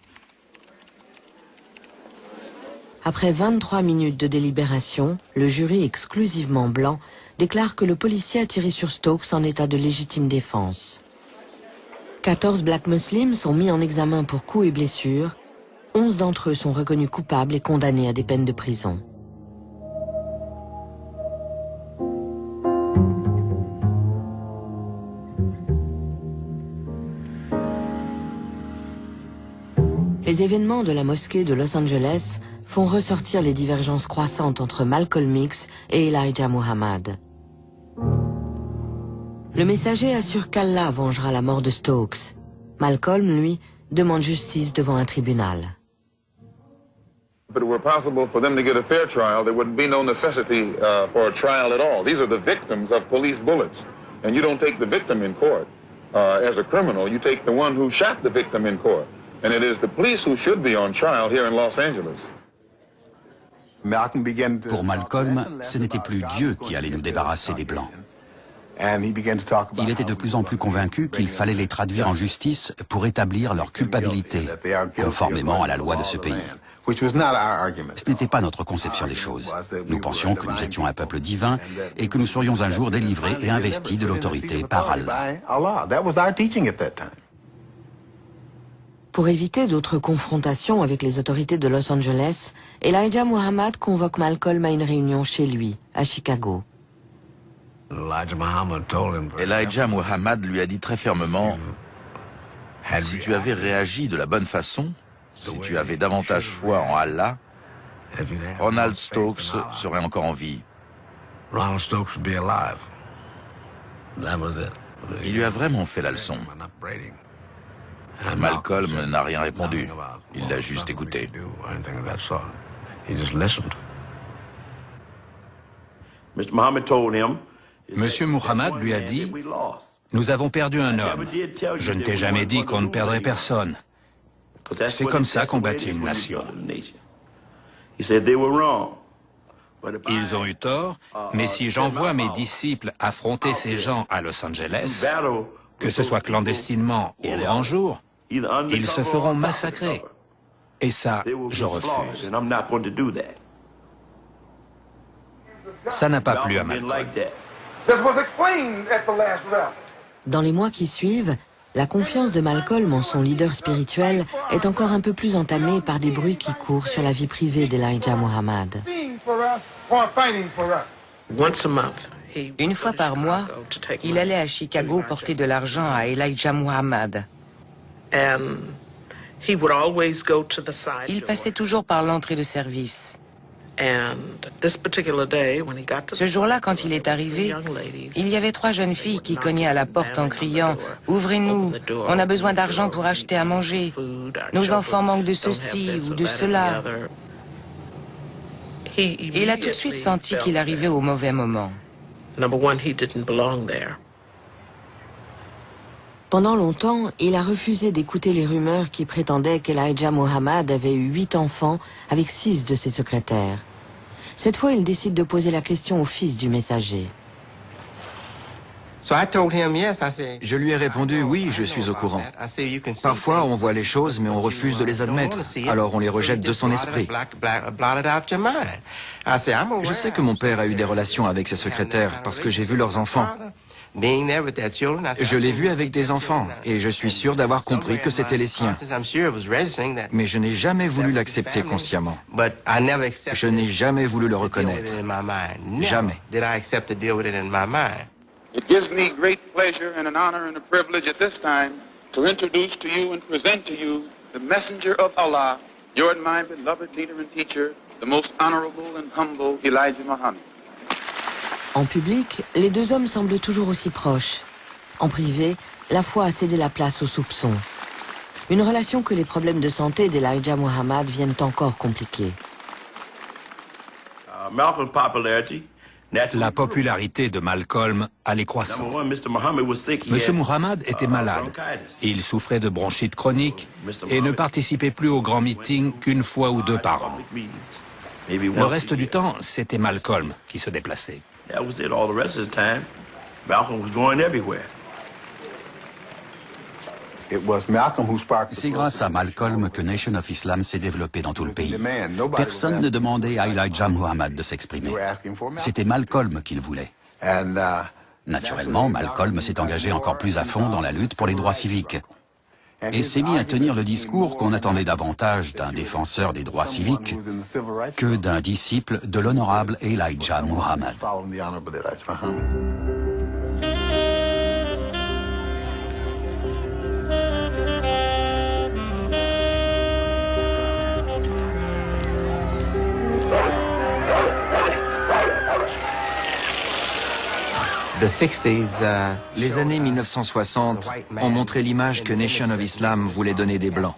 Après 23 minutes de délibération, le jury exclusivement blanc déclare que le policier a tiré sur Stokes en état de légitime défense. 14 Black Muslims sont mis en examen pour coups et blessures. 11 d'entre eux sont reconnus coupables et condamnés à des peines de prison. Les événements de la mosquée de Los Angeles font ressortir les divergences croissantes entre Malcolm X et Elijah Muhammad. Le messager assure qu'Allah vengera la mort de Stokes. Malcolm, lui, demande justice devant un tribunal. If it were possible for them to get a fair trial, there would be no necessity for a trial at all. These are the victims of police bullets. And you don't take the victim in court as a criminal, you take the one who shot the victim in court. And it is the police who should be on trial here in Los Angeles. Pour Malcolm, ce n'était plus Dieu qui allait nous débarrasser des Blancs. Il était de plus en plus convaincu qu'il fallait les traduire en justice pour établir leur culpabilité, conformément à la loi de ce pays. Ce n'était pas notre conception des choses. Nous pensions que nous étions un peuple divin et que nous serions un jour délivrés et investis de l'autorité par Allah. Pour éviter d'autres confrontations avec les autorités de Los Angeles, Elijah Muhammad convoque Malcolm à une réunion chez lui, à Chicago. Elijah Muhammad lui a dit très fermement « Si tu avais réagi de la bonne façon, si tu avais davantage foi en Allah, Ronald Stokes serait encore en vie. » Il lui a vraiment fait la leçon. Malcolm n'a rien répondu. Il l'a juste écouté. Monsieur Muhammad lui a dit « Nous avons perdu un homme. Je ne t'ai jamais dit qu'on ne perdrait personne. C'est comme ça qu'on bâtit une nation. » Ils ont eu tort, mais si j'envoie mes disciples affronter ces gens à Los Angeles, que ce soit clandestinement ou au grand jour, ils se feront massacrer. Et ça, je refuse. Ça n'a pas plu à Malcolm. Dans les mois qui suivent, la confiance de Malcolm en son leader spirituel est encore un peu plus entamée par des bruits qui courent sur la vie privée d'Elijah Muhammad. Une fois par mois, il allait à Chicago porter de l'argent à Elijah Muhammad. Il passait toujours par l'entrée de service. Ce jour-là, quand il est arrivé, il y avait 3 jeunes filles qui cognaient à la porte en criant « Ouvrez-nous, on a besoin d'argent pour acheter à manger. Nos enfants manquent de ceci ou de cela. » Et il a tout de suite senti qu'il arrivait au mauvais moment. Pendant longtemps, il a refusé d'écouter les rumeurs qui prétendaient qu'Elijah Muhammad avait eu 8 enfants avec 6 de ses secrétaires. Cette fois, il décide de poser la question au fils du messager. Je lui ai répondu, oui, je suis au courant. Parfois, on voit les choses, mais on refuse de les admettre. Alors on les rejette de son esprit. Je sais que mon père a eu des relations avec ses secrétaires parce que j'ai vu leurs enfants. Je l'ai vu avec des enfants et je suis sûr d'avoir compris que c'était les siens. Mais je n'ai jamais voulu l'accepter consciemment. Je n'ai jamais voulu le reconnaître. Jamais. It gives me great pleasure and an honor and a privilege at this time to introduce to you and present to you the messenger of Allah, your and my beloved leader and teacher, the most honorable and humble Elijah Muhammad. En public, les 2 hommes semblent toujours aussi proches. En privé, la foi a cédé la place aux soupçons. Une relation que les problèmes de santé d'Elijah Muhammad viennent encore compliquer. La popularité de Malcolm allait croissant. Monsieur Muhammad était malade. Il souffrait de bronchite chronique et ne participait plus aux grands meetings qu'1 fois ou 2 par an. Le reste du temps, c'était Malcolm qui se déplaçait. C'est grâce à Malcolm que Nation of Islam s'est développé dans tout le pays. Personne ne demandait à Elijah Muhammad de s'exprimer. C'était Malcolm qu'il voulait. Naturellement, Malcolm s'est engagé encore plus à fond dans la lutte pour les droits civiques et s'est mis à tenir le discours qu'on attendait davantage d'un défenseur des droits civiques que d'un disciple de l'honorable Elijah Muhammad. Les années 1960 ont montré l'image que Nation of Islam voulait donner des Blancs.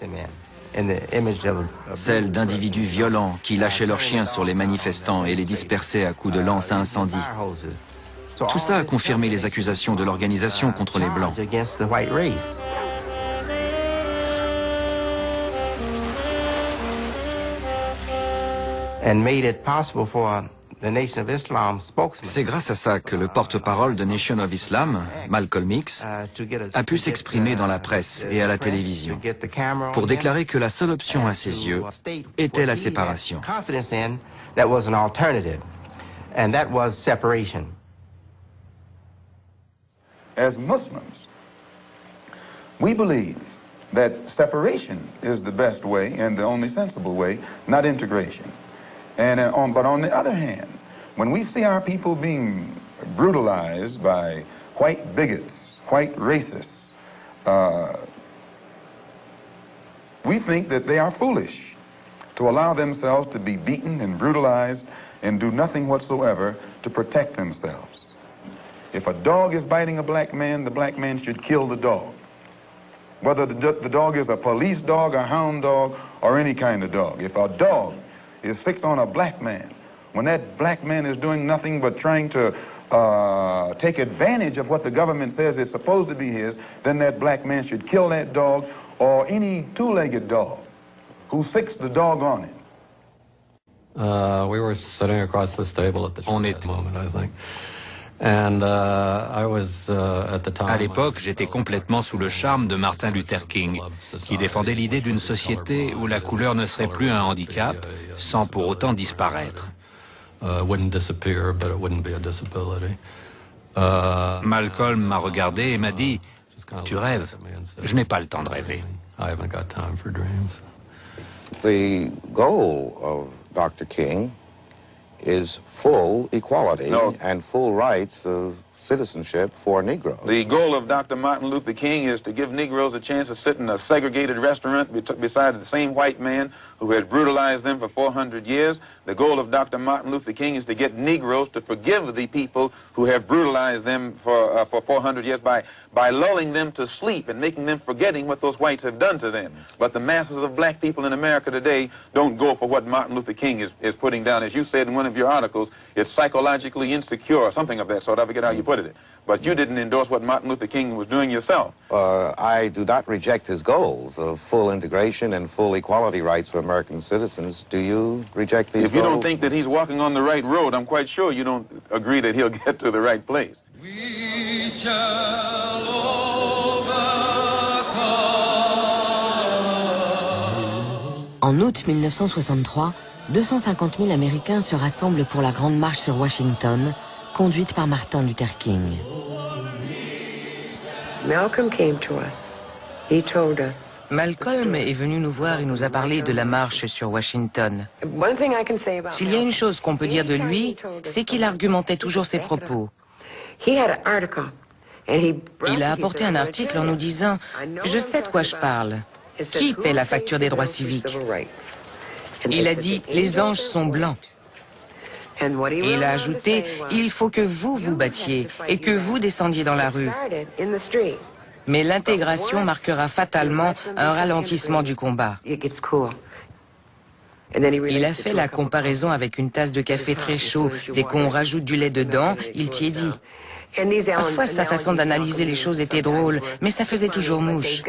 Celle d'individus violents qui lâchaient leurs chiens sur les manifestants et les dispersaient à coups de lance à incendie. Tout ça a confirmé les accusations de l'organisation contre les Blancs. C'est grâce à ça que le porte-parole de Nation of Islam, Malcolm X, a pu s'exprimer dans la presse et à la télévision pour déclarer que la seule option à ses yeux était la séparation. As Muslims, we believe that separation is the best way and the only sensible way, not integration. But on the other hand, when we see our people being brutalized by white bigots, white racists, we think that they are foolish to allow themselves to be beaten and brutalized and do nothing whatsoever to protect themselves. If a dog is biting a black man, the black man should kill the dog. Whether the dog is a police dog, a hound dog, or any kind of dog. If a dog is fixed on a black man, when that black man is doing nothing but trying to take advantage of what the government says is supposed to be his, then that black man should kill that dog or any two-legged dog who fixed the dog on it. On était... À l'époque, j'étais complètement sous le charme de Martin Luther King, qui défendait l'idée d'une société où la couleur ne serait plus un handicap, sans pour autant disparaître. Malcolm m'a regardé et m'a dit « Tu rêves, je n'ai pas le temps de rêver ». The goal of Dr. King is full equality and full rights of citizenship for Negroes. The goal of Dr. Martin Luther King is to give Negroes a chance to sit in a segregated restaurant beside the same white man who has brutalized them for 400 years. The goal of Dr. Martin Luther King is to get Negroes to forgive the people who have brutalized them for 400 years by lulling them to sleep and making them forgetting what those whites have done to them. But the masses of black people in America today don't go for what Martin Luther King is putting down. As you said in one of your articles, it's psychologically insecure or something of that sort. I forget how you put it. But you didn't endorse what Martin Luther King was doing yourself. I do not reject his goals of full integration and full equality rights for American citizens. Do you reject these goals? If you don't think that he's walking on the right road, I'm quite sure you don't agree that he'll get to the right place. We shall overcome. En août 1963, 250 000 Américains se rassemblent pour la Grande Marche sur Washington, conduite par Martin Luther King. Malcolm est venu nous voir et nous a parlé de la marche sur Washington. S'il y a une chose qu'on peut dire de lui, c'est qu'il argumentait toujours ses propos. Il a apporté un article en nous disant « Je sais de quoi je parle. Qui paie la facture des droits civiques ?» Il a dit « Les anges sont blancs ». Et il a ajouté « Il faut que vous vous battiez et que vous descendiez dans la rue. » Mais l'intégration marquera fatalement un ralentissement du combat. Il a fait la comparaison avec une tasse de café très chaud. Dès qu'on rajoute du lait dedans, il tiédit. Parfois, sa façon d'analyser les choses était drôle, mais ça faisait toujours mouche.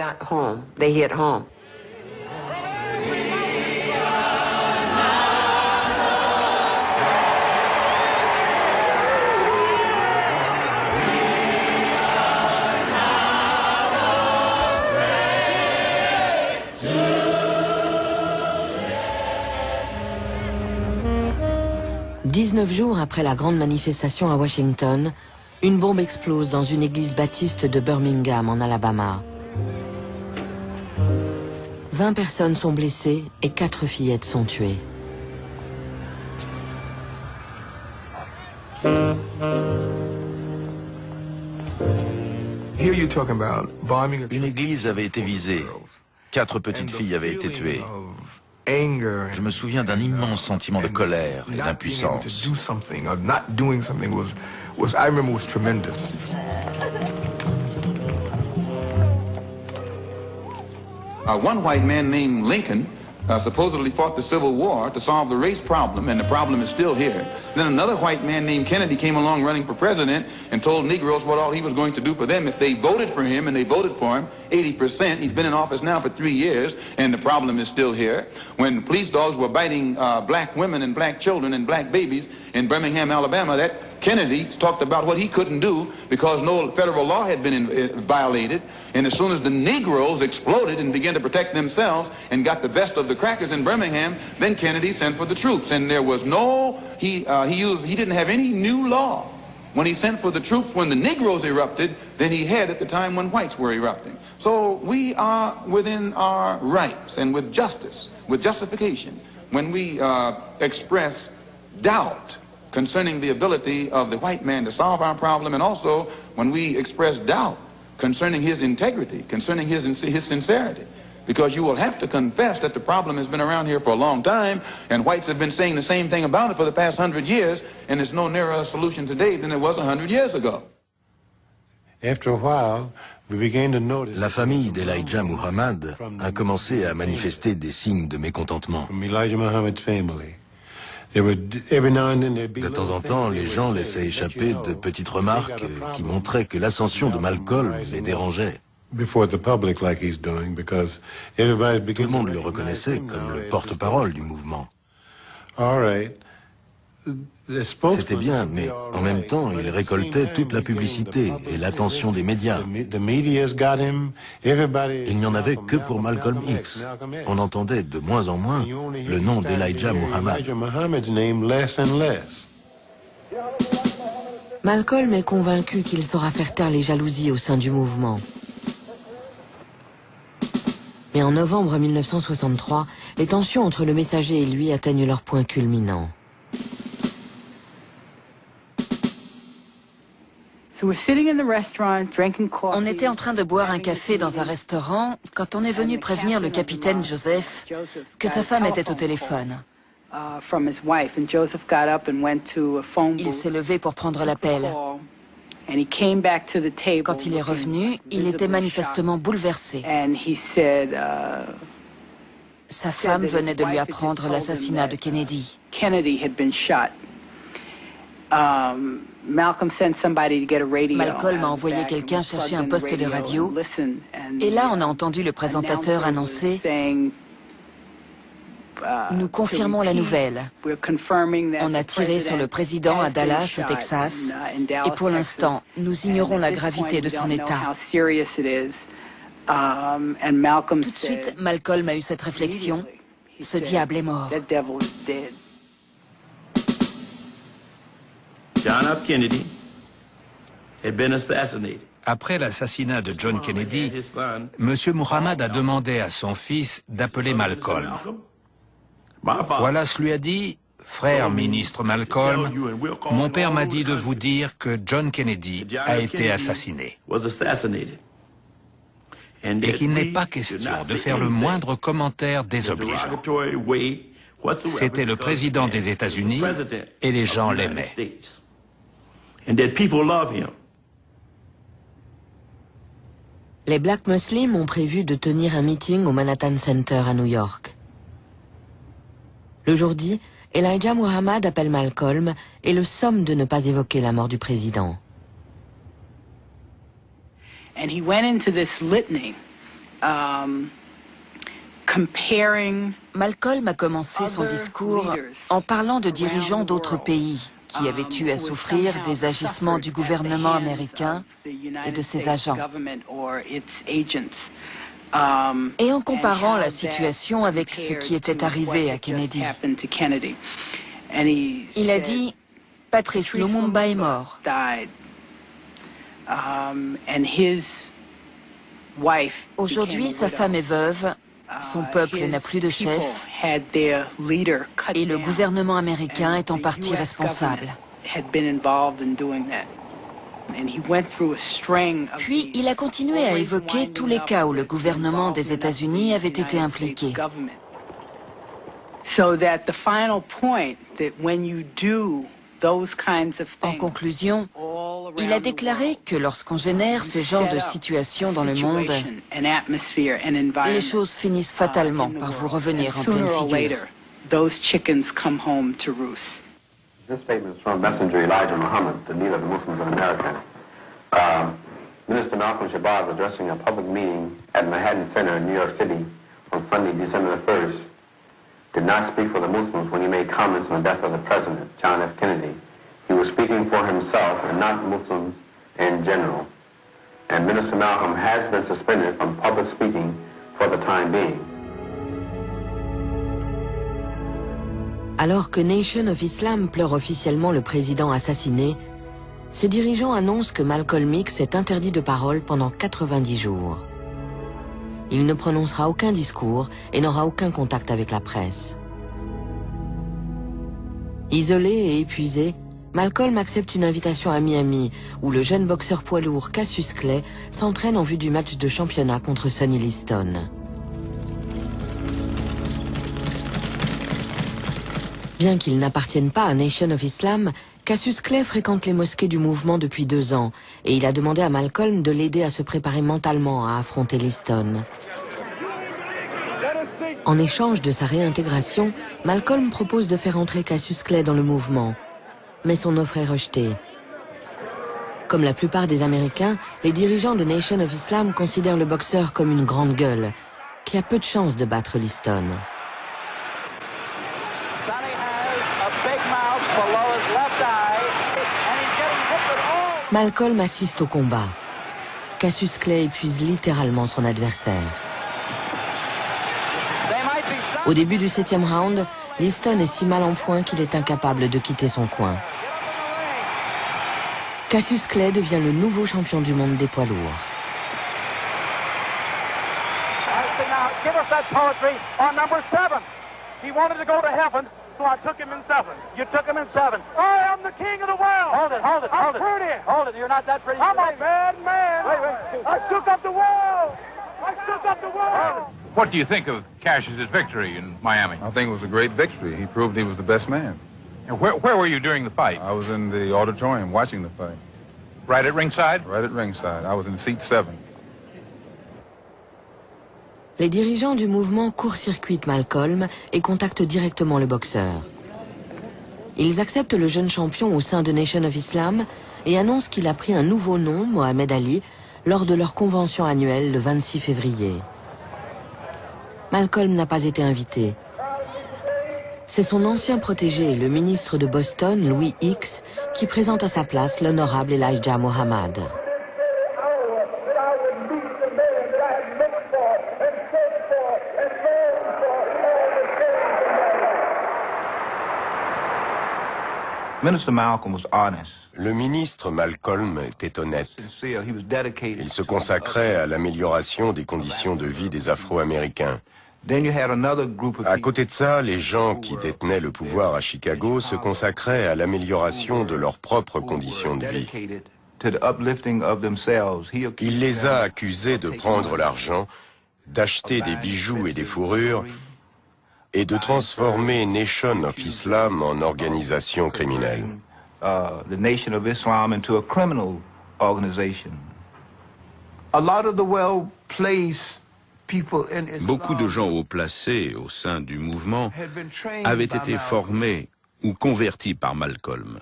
Neuf jours après la grande manifestation à Washington, une bombe explose dans une église baptiste de Birmingham, en Alabama. 20 personnes sont blessées et 4 fillettes sont tuées. Une église avait été visée. 4 petites filles avaient été tuées. Je me souviens d'un immense sentiment de colère et d'impuissance. One white man named Lincoln supposedly fought the Civil War to solve the race problem, and the problem is still here. Then another white man named Kennedy came along running for president and told Negroes what all he was going to do for them if they voted for him, and they voted for him, 80%. He's been in office now for 3 years, and the problem is still here. When police dogs were biting black women and black children and black babies in Birmingham, Alabama, that Kennedy talked about what he couldn't do because no federal law had been violated. And as soon as the Negroes exploded and began to protect themselves and got the best of the crackers in Birmingham, then Kennedy sent for the troops. And there was no, he didn't have any new law. When he sent for the troops, when the Negroes erupted, than he had at the time when whites were erupting. So we are within our rights and with justice, with justification, when we express doubt concerning the ability of the white man to solve our problem, and also when we express doubt concerning his integrity, concerning his sincerity. Because you will have to confess that the problem has been around here for a long time, and whites have been saying the same thing about it for the past 100 years, and there's no nearer a solution today than it was 100 years ago. After a while, we began to notice. La famille d'Elijah Muhammad a commencé à manifester des signes de mécontentement. De temps en temps, les gens laissaient échapper de petites remarques qui montraient que l'ascension de Malcolm les dérangeait. Tout le monde le reconnaissait comme le porte-parole du mouvement. C'était bien, mais en même temps, il récoltait toute la publicité et l'attention des médias. Il n'y en avait que pour Malcolm X. On entendait de moins en moins le nom d'Elijah Muhammad. Malcolm est convaincu qu'il saura faire taire les jalousies au sein du mouvement. Mais en novembre 1963, les tensions entre le messager et lui atteignent leur point culminant. On était en train de boire un café dans un restaurant quand on est venu prévenir le capitaine Joseph que sa femme était au téléphone. Il s'est levé pour prendre l'appel. Quand il est revenu, il était manifestement bouleversé. Sa femme venait de lui apprendre l'assassinat de Kennedy. Malcolm a envoyé quelqu'un chercher un poste de radio, et là on a entendu le présentateur annoncer « Nous confirmons la nouvelle. On a tiré sur le président à Dallas, au Texas, et pour l'instant, nous ignorons la gravité de son état. » Tout de suite, Malcolm a eu cette réflexion « Ce diable est mort. » John F. Kennedy had been assassinated. Après l'assassinat de John Kennedy, M. Muhammad a demandé à son fils d'appeler Malcolm. Wallace lui a dit, « Frère ministre Malcolm, mon père m'a dit de vous dire que John Kennedy a été assassiné. Et qu'il n'est pas question de faire le moindre commentaire désobligeant. C'était le président des États-Unis et les gens l'aimaient. » Les Black Muslims ont prévu de tenir un meeting au Manhattan Center à New York. Le jour dit, Elijah Muhammad appelle Malcolm et le somme de ne pas évoquer la mort du président. Malcolm a commencé son discours en parlant de dirigeants d'autres pays qui avaient eu à souffrir des agissements du gouvernement américain et de ses agents. Et en comparant la situation avec ce qui était arrivé à Kennedy. Il a dit « Patrice Lumumba est mort. Aujourd'hui, sa femme est veuve, son peuple n'a plus de chef, et le gouvernement américain est en partie responsable. » Puis, il a continué à évoquer tous les cas où le gouvernement des États-Unis avait été impliqué. En conclusion, il a déclaré que lorsqu'on génère ce genre de situation dans le monde, les choses finissent fatalement par vous revenir en pleine figure. This statement is from Messenger Elijah Muhammad, the leader of the Muslims of America. Minister Malcolm Shabazz, addressing a public meeting at Manhattan Center in New York City on Sunday, December the 1st, did not speak for the Muslims when he made comments on the death of the President, John F. Kennedy. He was speaking for himself and not Muslims in general. And Minister Malcolm has been suspended from public speaking for the time being. Alors que Nation of Islam pleure officiellement le président assassiné, ses dirigeants annoncent que Malcolm X est interdit de parole pendant 90 jours. Il ne prononcera aucun discours et n'aura aucun contact avec la presse. Isolé et épuisé, Malcolm accepte une invitation à Miami, où le jeune boxeur poids lourd Cassius Clay s'entraîne en vue du match de championnat contre Sonny Liston. Bien qu'il n'appartienne pas à Nation of Islam, Cassius Clay fréquente les mosquées du mouvement depuis 2 ans et il a demandé à Malcolm de l'aider à se préparer mentalement à affronter Liston. En échange de sa réintégration, Malcolm propose de faire entrer Cassius Clay dans le mouvement, mais son offre est rejetée. Comme la plupart des Américains, les dirigeants de Nation of Islam considèrent le boxeur comme une grande gueule, qui a peu de chances de battre Liston. Malcolm assiste au combat. Cassius Clay épuise littéralement son adversaire. Au début du 7e round, Liston est si mal en point qu'il est incapable de quitter son coin. Cassius Clay devient le nouveau champion du monde des poids lourds. Give us that poetry on number 7. He wanted to go to heaven, so I took him in 7. You took him in 7. I am the king of the world. Hold it, hold it, hold it. I'm pretty. Hold it, you're not that pretty. I'm a bad man. Wait. I shook up the world. I shook up the world. What do you think of Cassius' victory in Miami? I think it was a great victory. He proved he was the best man. And where were you during the fight? I was in the auditorium watching the fight. Right at ringside? Right at ringside. I was in seat 7. Les dirigeants du mouvement court-circuitent Malcolm et contactent directement le boxeur. Ils acceptent le jeune champion au sein de Nation of Islam et annoncent qu'il a pris un nouveau nom, Mohamed Ali, lors de leur convention annuelle le 26 février. Malcolm n'a pas été invité. C'est son ancien protégé, le ministre de Boston, Louis Hicks, qui présente à sa place l'honorable Elijah Muhammad. Le ministre Malcolm était honnête. Il se consacrait à l'amélioration des conditions de vie des Afro-Américains. À côté de ça, les gens qui détenaient le pouvoir à Chicago se consacraient à l'amélioration de leurs propres conditions de vie. Il les a accusés de prendre l'argent, d'acheter des bijoux et des fourrures, et de transformer Nation of Islam en organisation criminelle. Beaucoup de gens haut placés au sein du mouvement avaient été formés ou convertis par Malcolm.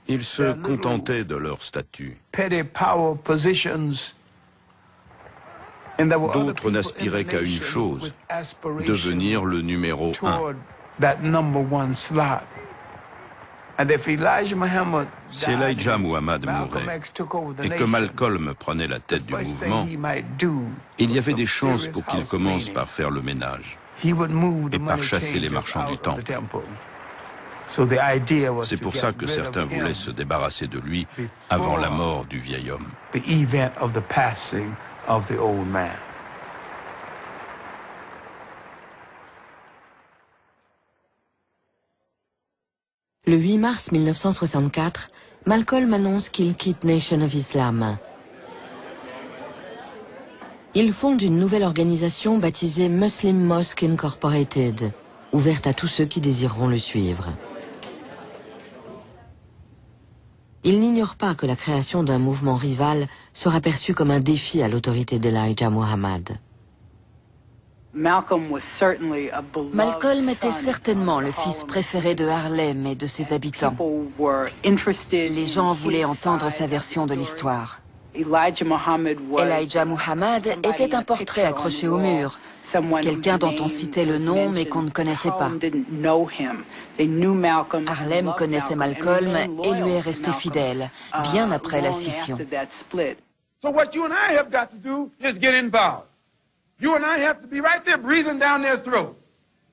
Ils se contentaient de leur statut. D'autres n'aspiraient qu'à une chose, devenir le numéro 1. Si Elijah Muhammad mourait et que Malcolm prenait la tête du mouvement, il y avait des chances pour qu'il commence par faire le ménage et par chasser les marchands du temple. C'est pour ça que certains voulaient se débarrasser de lui avant la mort du vieil homme. Le 8 mars 1964, Malcolm annonce qu'il quitte Nation of Islam. Il fonde une nouvelle organisation baptisée Muslim Mosque Incorporated, ouverte à tous ceux qui désireront le suivre. Il n'ignore pas que la création d'un mouvement rival sera perçue comme un défi à l'autorité d'Elijah Muhammad. Malcolm était certainement le fils préféré de Harlem et de ses habitants. Les gens voulaient entendre sa version de l'histoire. Elijah Muhammad était un portrait accroché au mur, quelqu'un dont on citait le nom mais qu'on ne connaissait pas. Harlem connaissait Malcolm et lui est resté fidèle, bien après la scission. So what you and I have got to do is get involved. You and I have to be right there breathing down their throat.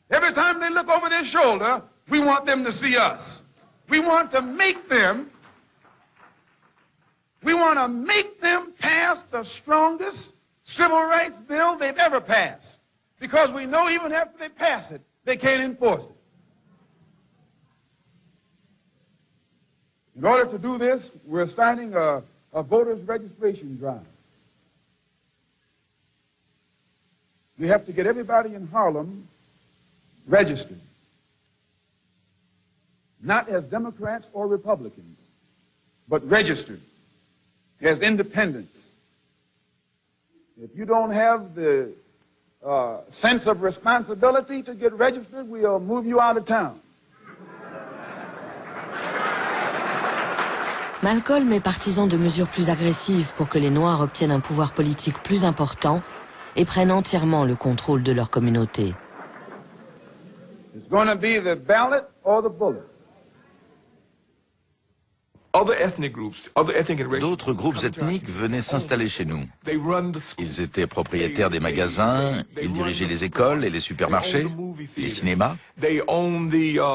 Every time they look over their shoulder, we want them to see us. We want to make them pass the strongest civil rights bill they've ever passed. Because we know even after they pass it, they can't enforce it. In order to do this, we're starting a voters registration drive. We have to get everybody in Harlem registered, not as Democrats or Republicans, but registered as independents. If you don't have the sense of responsibility to get registered, we'll move you out of town. Malcolm est partisan de mesures plus agressives pour que les Noirs obtiennent un pouvoir politique plus important et prennent entièrement le contrôle de leur communauté. It's going to be the ballot or the bullet. D'autres groupes ethniques venaient s'installer chez nous. Ils étaient propriétaires des magasins, ils dirigeaient les écoles et les supermarchés, les cinémas.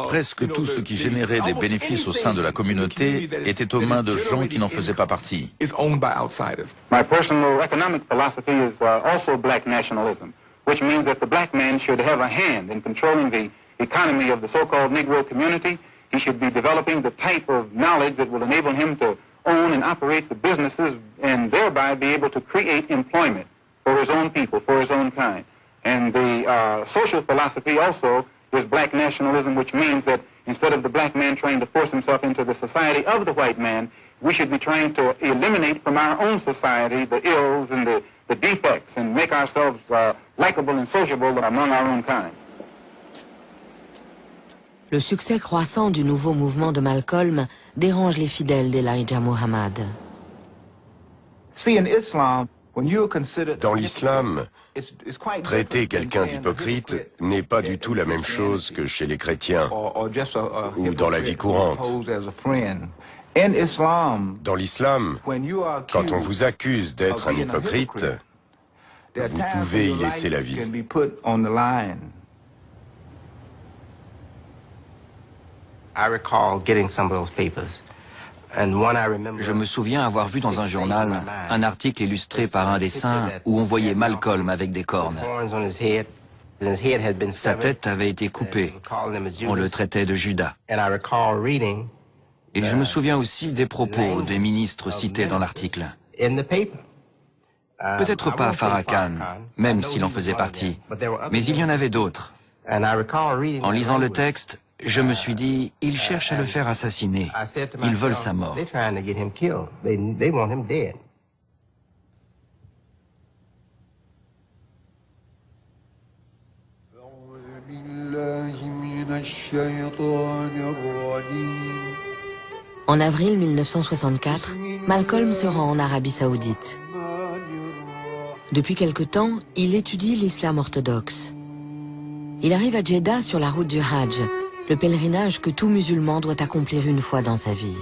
Presque tout ce qui générait des bénéfices au sein de la communauté était aux mains de gens qui n'en faisaient pas partie. My personal economic philosophy is also black nationalism, which means that the black man should have a hand in controlling the economy of the so-called Negro community. He should be developing the type of knowledge that will enable him to own and operate the businesses and thereby be able to create employment for his own people, for his own kind. And the social philosophy also is black nationalism, which means that instead of the black man trying to force himself into the society of the white man, we should be trying to eliminate from our own society the ills and the defects and make ourselves likable and sociable among our own kind. Le succès croissant du nouveau mouvement de Malcolm dérange les fidèles d'Elijah Muhammad. Dans l'islam, traiter quelqu'un d'hypocrite n'est pas du tout la même chose que chez les chrétiens ou dans la vie courante. Dans l'islam, quand on vous accuse d'être un hypocrite, vous pouvez y laisser la vie. Je me souviens avoir vu dans un journal un article illustré par un dessin où on voyait Malcolm avec des cornes. Sa tête avait été coupée. On le traitait de Judas. Et je me souviens aussi des propos des ministres cités dans l'article. Peut-être pas Farrakhan, même s'il en faisait partie, mais il y en avait d'autres. En lisant le texte, je me suis dit, ils cherchent à le faire assassiner. Ils veulent sa mort. En avril 1964, Malcolm se rend en Arabie Saoudite. Depuis quelque temps, il étudie l'islam orthodoxe. Il arrive à Jeddah sur la route du Hajj, le pèlerinage que tout musulman doit accomplir une fois dans sa vie.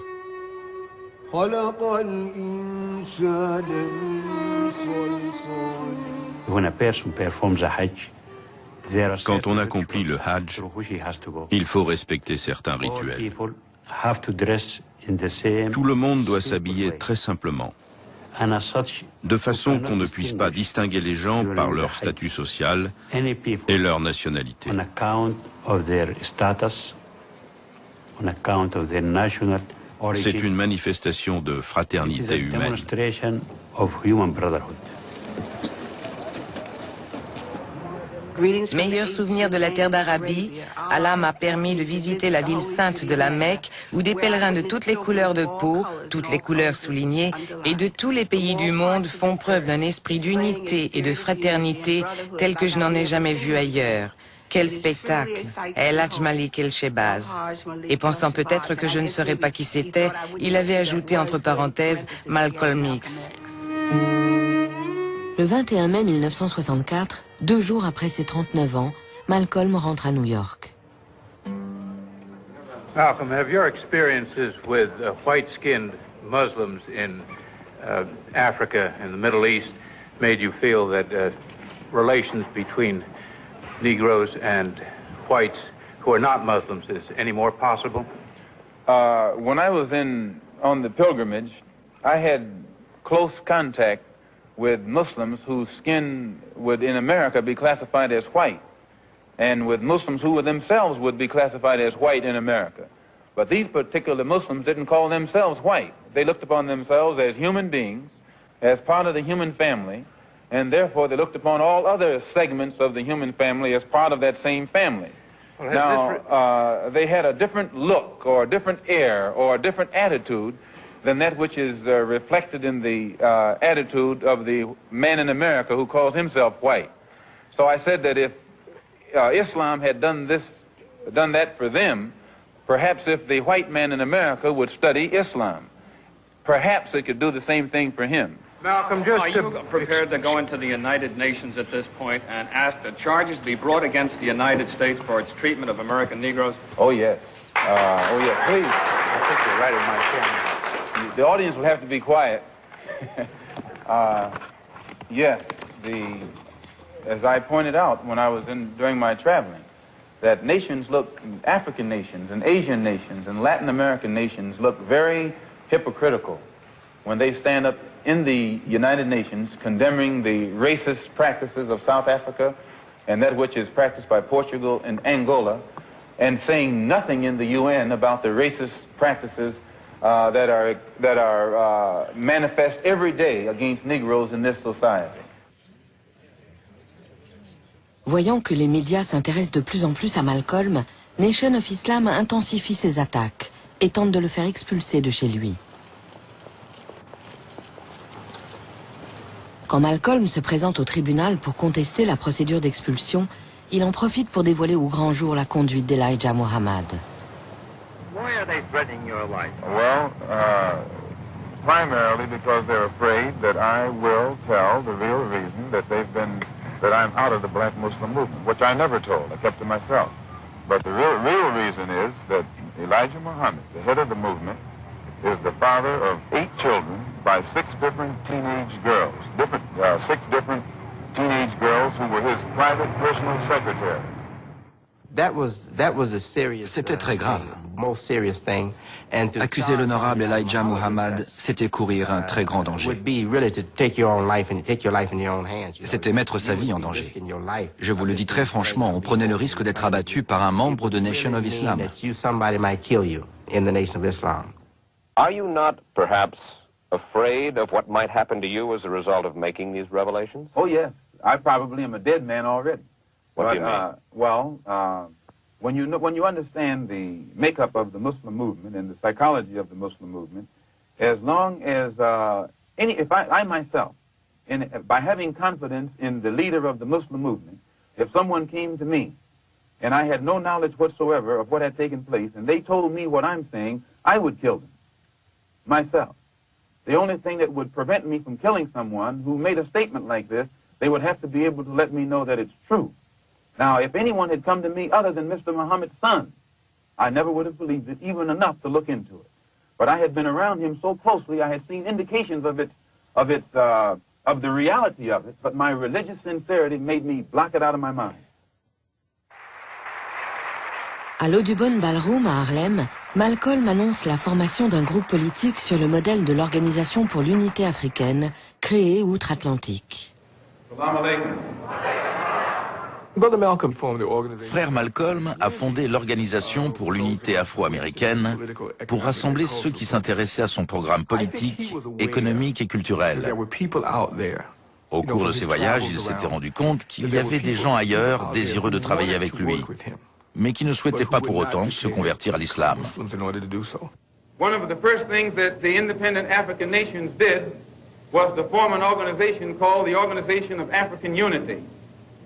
Quand on accomplit le Hajj, il faut respecter certains rituels. Tout le monde doit s'habiller très simplement, de façon qu'on ne puisse pas distinguer les gens par leur statut social et leur nationalité. C'est une manifestation de fraternité humaine. Meilleur souvenir de la terre d'Arabie, Allah m'a permis de visiter la ville sainte de la Mecque, où des pèlerins de toutes les couleurs de peau, toutes les couleurs soulignées, et de tous les pays du monde font preuve d'un esprit d'unité et de fraternité tel que je n'en ai jamais vu ailleurs. Quel spectacle! El Hadj Malik El Shebaz. Et pensant peut-être que je ne saurais pas qui c'était, il avait ajouté entre parenthèses Malcolm X. Le 21 mai 1964, 2 jours après ses 39 ans, Malcolm rentre à New York. Malcolm, have your experiences with white-skinned Muslims in Africa and the Middle East made you feel that relations between Negroes and whites who are not Muslims is any more possible? When I was on the pilgrimage, I had close contact with Muslims whose skin would in America be classified as white, and with Muslims who themselves would be classified as white in America. But these particular Muslims didn't call themselves white. They looked upon themselves as human beings, as part of the human family, and therefore they looked upon all other segments of the human family as part of that same family. Well, now, they had a different look or a different air or a different attitude than that which is reflected in the attitude of the man in America who calls himself white. So I said that if Islam had done that for them, perhaps if the white man in America would study Islam, perhaps it could do the same thing for him. Malcolm, just are you prepared to go into the United Nations at this point and ask that charges be brought against the United States for its treatment of American Negroes? Oh, yes. Please. I think you're right in my chairman. The audience will have to be quiet. Yes, as I pointed out when I was during my traveling, that nations look, African nations and Asian nations and Latin American nations look very hypocritical when they stand up in the United Nations condemning the racist practices of South Africa and that which is practiced by Portugal and Angola, and saying nothing in the UN about the racist practices that are manifest every day against Negroes in this society. Voyant que les médias s'intéressent de plus en plus à Malcolm, Nation of Islam intensifie ses attaques et tente de le faire expulser de chez lui. Quand Malcolm se présente au tribunal pour contester la procédure d'expulsion, il en profite pour dévoiler au grand jour la conduite d'Elijah Muhammad. Why are they threatening your life? Well, primarily because they're afraid that I will tell the real reason that that I'm out of the black Muslim movement, which I never told. I kept to myself. But the real reason is that Elijah Muhammad, the head of the movement, is the father of 8 children by 6 different teenage girls, 6 different teenage girls who were his private personal secretaries. C'était très grave. Accuser l'honorable Elijah Muhammad, c'était courir un très grand danger. C'était mettre sa vie en danger. Je vous le dis très franchement, on prenait le risque d'être abattu par un membre de Nation of Islam. Are you not, perhaps, afraid of what might happen to you as a result of making these revelations? Oh, yes. I probably am a dead man already. What do you mean? When you understand the makeup of the Muslim movement and the psychology of the Muslim movement, as long as if I myself, by having confidence in the leader of the Muslim movement, if someone came to me and I had no knowledge whatsoever of what had taken place and they told me what I'm saying, I would kill them myself. The only thing that would prevent me from killing someone who made a statement like this, they would have to be able to let me know that it's true. Now, if anyone had come to me other than Mr. Muhammad's son, I never would have believed it, even enough to look into it. But I had been around him so closely, I had seen indications of the reality of it, but my religious sincerity made me block it out of my mind. À l'Audubon Ballroom à Harlem, Malcolm annonce la formation d'un groupe politique sur le modèle de l'Organisation pour l'Unité africaine, créée outre-Atlantique. Frère Malcolm a fondé l'Organisation pour l'Unité afro-américaine pour rassembler ceux qui s'intéressaient à son programme politique, économique et culturel. Au cours de ses voyages, il s'était rendu compte qu'il y avait des gens ailleurs désireux de travailler avec lui, mais qui ne souhaitaient pas pour autant se convertir à l'islam. One of the first things that the independent African nations did was to form an organization called the Organization of African Unity.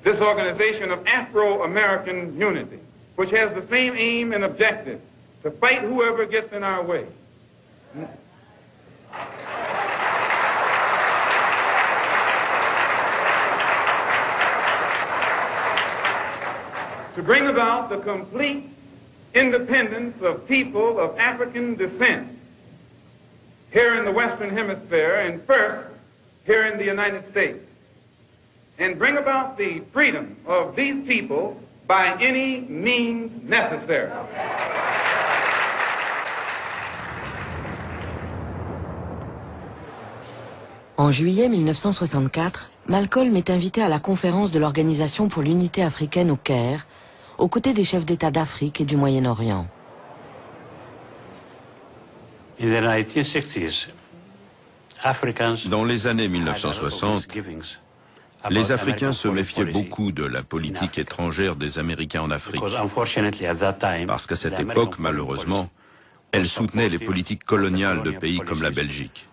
This organization of Afro-American unity, which has the same aim and objective, to fight whoever gets in our way. To bring about the complete independence of people of African descent here in the Western Hemisphere and first here in the United States, and bring about the freedom of these people by any means necessary. En juillet 1964, Malcolm est invité à la conférence de l'Organisation pour l'Unité africaine au Caire, aux côtés des chefs d'État d'Afrique et du Moyen-Orient. Dans les années 1960, les Africains se méfiaient beaucoup de la politique étrangère des Américains en Afrique, parce qu'à cette époque, malheureusement, elle soutenait les politiques coloniales de pays comme la Belgique.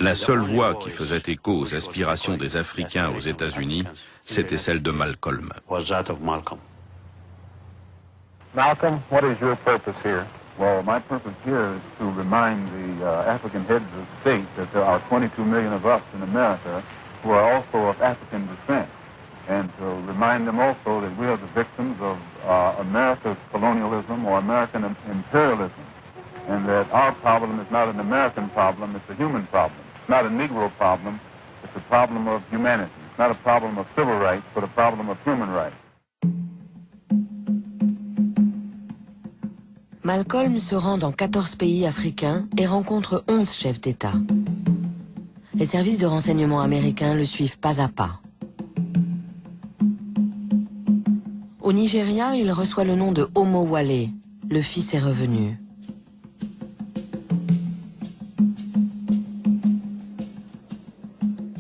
La seule voix qui faisait écho aux aspirations des Africains aux États-Unis, c'était celle de Malcolm. Malcolm, what is your purpose here? Well, my purpose here is to remind the African heads of state that there are 22 million of us in America who are also of African descent, and to remind them also that we are the victims of America's colonialism or American imperialism, and that our problem is not an American problem, it's a human problem. It's not a Negro problem, it's a problem of humanity. It's not a problem of civil rights, but a problem of human rights. Malcolm se rend dans 14 pays africains et rencontre 11 chefs d'État. Les services de renseignement américains le suivent pas à pas. Au Nigeria, il reçoit le nom de Homo Wale, le fils est revenu.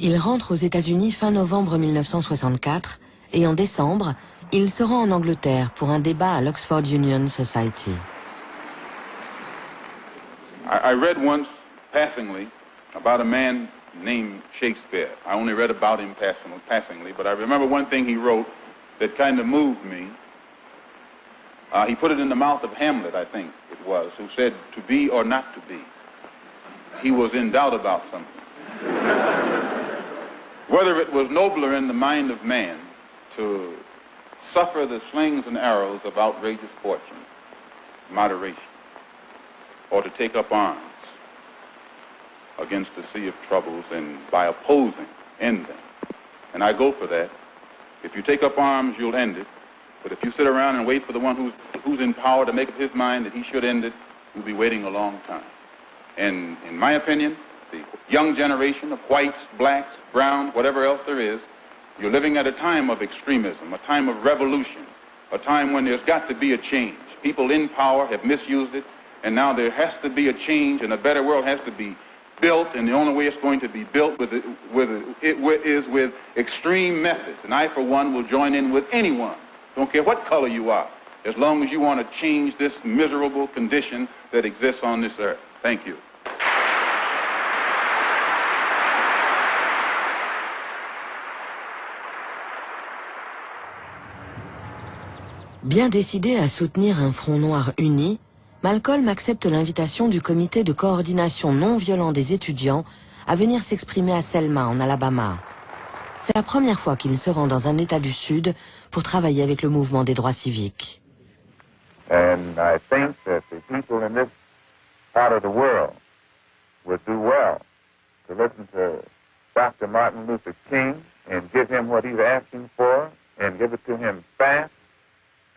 Il rentre aux États-Unis fin novembre 1964 et en décembre, il se rend en Angleterre pour un débat à l'Oxford Union Society. I read once, passingly, about a man named Shakespeare. I only read about him passingly, but I remember one thing he wrote that kind of moved me. He put it in the mouth of Hamlet, I think it was, who said, "To be or not to be." He was in doubt about something. Whether it was nobler in the mind of man to suffer the slings and arrows of outrageous fortune, moderation, or to take up arms against the sea of troubles and by opposing, end them. And I go for that. If you take up arms, you'll end it. But if you sit around and wait for the one who's in power to make up his mind that he should end it, you'll be waiting a long time. And in my opinion, the young generation of whites, blacks, browns, whatever else there is, you're living at a time of extremism, a time of revolution, a time when there's got to be a change. People in power have misused it, and now there has to be a change, and a better world has to be built, and the only way it's going to be built is with extreme methods. And I, for one, will join in with anyone, don't care what color you are, as long as you want to change this miserable condition that exists on this earth. Thank you. Bien décidé à soutenir un front noir uni, Malcolm accepte l'invitation du comité de coordination non violent des étudiants à venir s'exprimer à Selma, en Alabama. C'est la première fois qu'il se rend dans un État du Sud pour travailler avec le mouvement des droits civiques. And I think that the people in this part of the world would do well to listen to Dr. Martin Luther King and give him what he's asking for and give it to him fast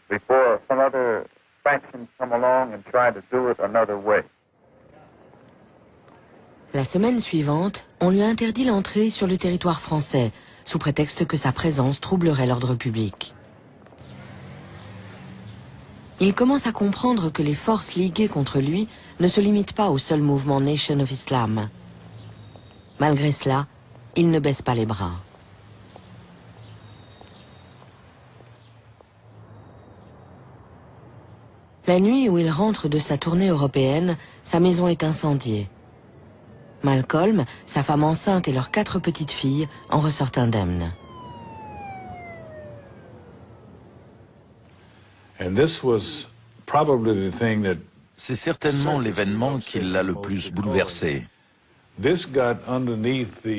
before some other factions come along and try to do it another way. La semaine suivante, on lui interdit l'entrée sur le territoire français, sous prétexte que sa présence troublerait l'ordre public. Il commence à comprendre que les forces liguées contre lui ne se limitent pas au seul mouvement Nation of Islam. Malgré cela, il ne baisse pas les bras. La nuit où il rentre de sa tournée européenne, sa maison est incendiée. Malcolm, sa femme enceinte et leurs 4 petites filles en ressortent indemnes. C'est certainement l'événement qui l'a le plus bouleversé.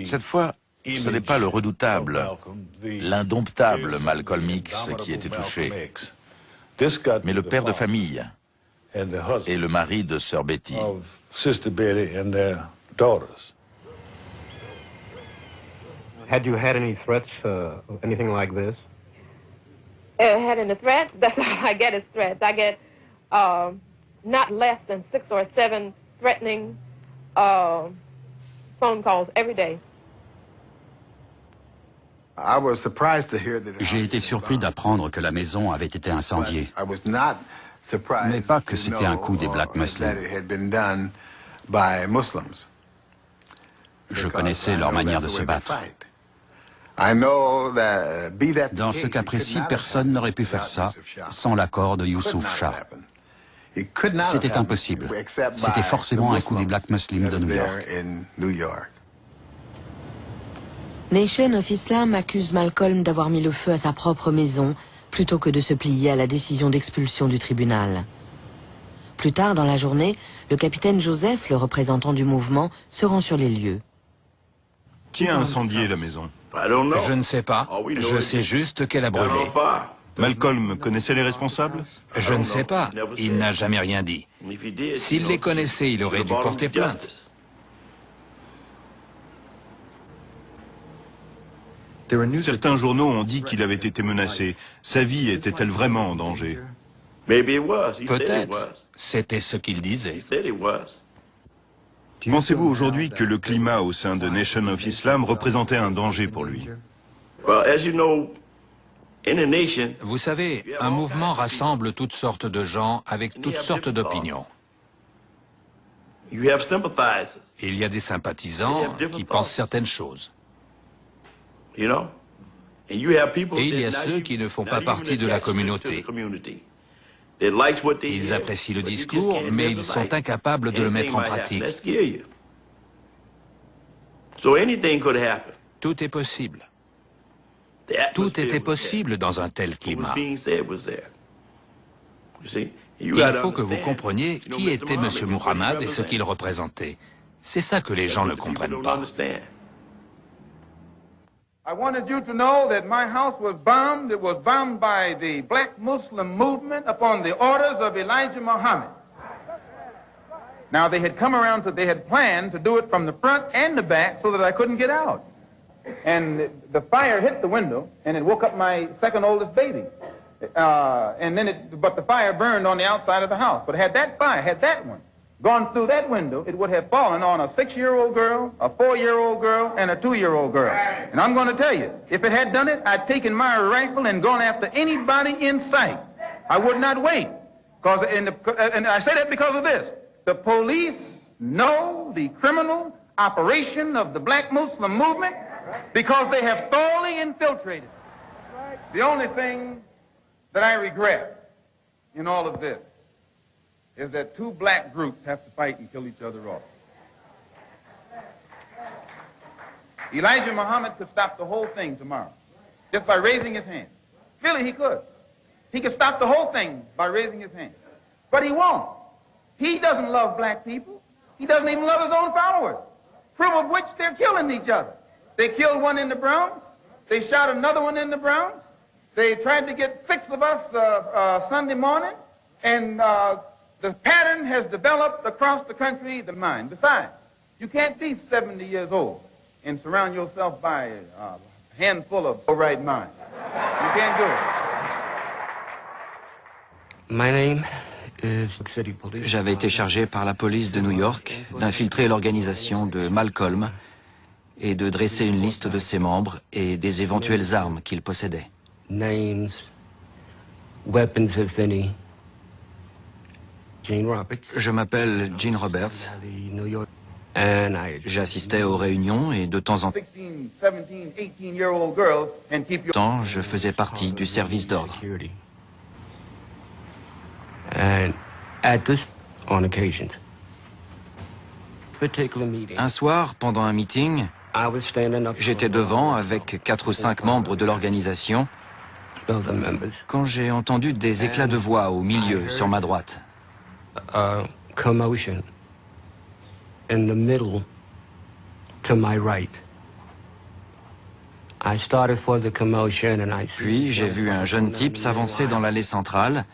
Cette fois, ce n'est pas le redoutable, l'indomptable Malcolm X qui était touché, mais le père de famille et le mari de Sœur Betty. Had you had any threats, anything like this? Had any threats? That's all I get is threats. I get not less than 6 or 7 threatening phone calls every day. J'ai été surpris d'apprendre que la maison avait été incendiée, mais pas que c'était un coup des Black Muslims. Je connaissais leur manière de se battre. Dans ce cas précis, personne n'aurait pu faire ça sans l'accord de Youssouf Shah. C'était impossible. C'était forcément un coup des Black Muslims de New York. Nation of Islam accuse Malcolm d'avoir mis le feu à sa propre maison plutôt que de se plier à la décision d'expulsion du tribunal. Plus tard dans la journée, le capitaine Joseph, le représentant du mouvement, se rend sur les lieux. Qui a incendié la maison? Je ne sais pas. Je sais juste qu'elle a brûlé. Malcolm connaissait les responsables? Je ne sais pas. Il n'a jamais rien dit. S'il les connaissait, il aurait dû porter plainte. Certains journaux ont dit qu'il avait été menacé. Sa vie était-elle vraiment en danger? Peut-être. C'était ce qu'il disait. Pensez-vous aujourd'hui que le climat au sein de Nation of Islam représentait un danger pour lui? Vous savez, un mouvement rassemble toutes sortes de gens avec toutes sortes d'opinions. Il y a des sympathisants qui pensent certaines choses. Et il y a ceux qui ne font pas partie de la communauté. Ils apprécient le discours, mais ils sont incapables de le mettre en pratique. Tout est possible. Tout était possible dans un tel climat. Il faut que vous compreniez qui était M. Muhammad et ce qu'il représentait. C'est ça que les gens ne comprennent pas. I wanted you to know that my house was bombed. It was bombed by the black Muslim movement upon the orders of Elijah Muhammad. Now, they had come around, they had planned to do it from the front and the back so that I couldn't get out. And the fire hit the window, and it woke up my second oldest baby. But the fire burned on the outside of the house. But had that one gone through that window, it would have fallen on a 6-year-old girl, a 4-year-old girl, and a 2-year-old girl. And I'm going to tell you, if it had done it, I'd taken my rifle and gone after anybody in sight. I would not wait. And I say that because of this. The police know the criminal operation of the black Muslim movement because they have thoroughly infiltrated. The only thing that I regret in all of this is that two black groups have to fight and kill each other off. Elijah Muhammad could stop the whole thing tomorrow just by raising his hand. Really, he could. He could stop the whole thing by raising his hand. But he won't. He doesn't love black people. He doesn't even love his own followers, proof of which they're killing each other. They killed one in the Bronx. They shot another one in the Bronx. They tried to get 6 of us Sunday morning, and the pattern has developed across the country, the mind. Besides, you can't be 70 years old and surround yourself by a handful of right mind. You can't do it. My name is City Police. J'avais été chargé par la police de New York d'infiltrer l'organisation de Malcolm et de dresser une liste de ses membres et des éventuelles armes qu'il possédait. Names, weapons if any. Je m'appelle Gene Roberts. J'assistais aux réunions et de temps en temps, je faisais partie du service d'ordre. Un soir, pendant un meeting, j'étais devant avec 4 ou 5 membres de l'organisation quand j'ai entendu des éclats de voix au milieu, sur ma droite. Commotion in the middle to my right. I started for the commotion and I Puis j'ai vu un jeune type s'avancer dans l'allée centrale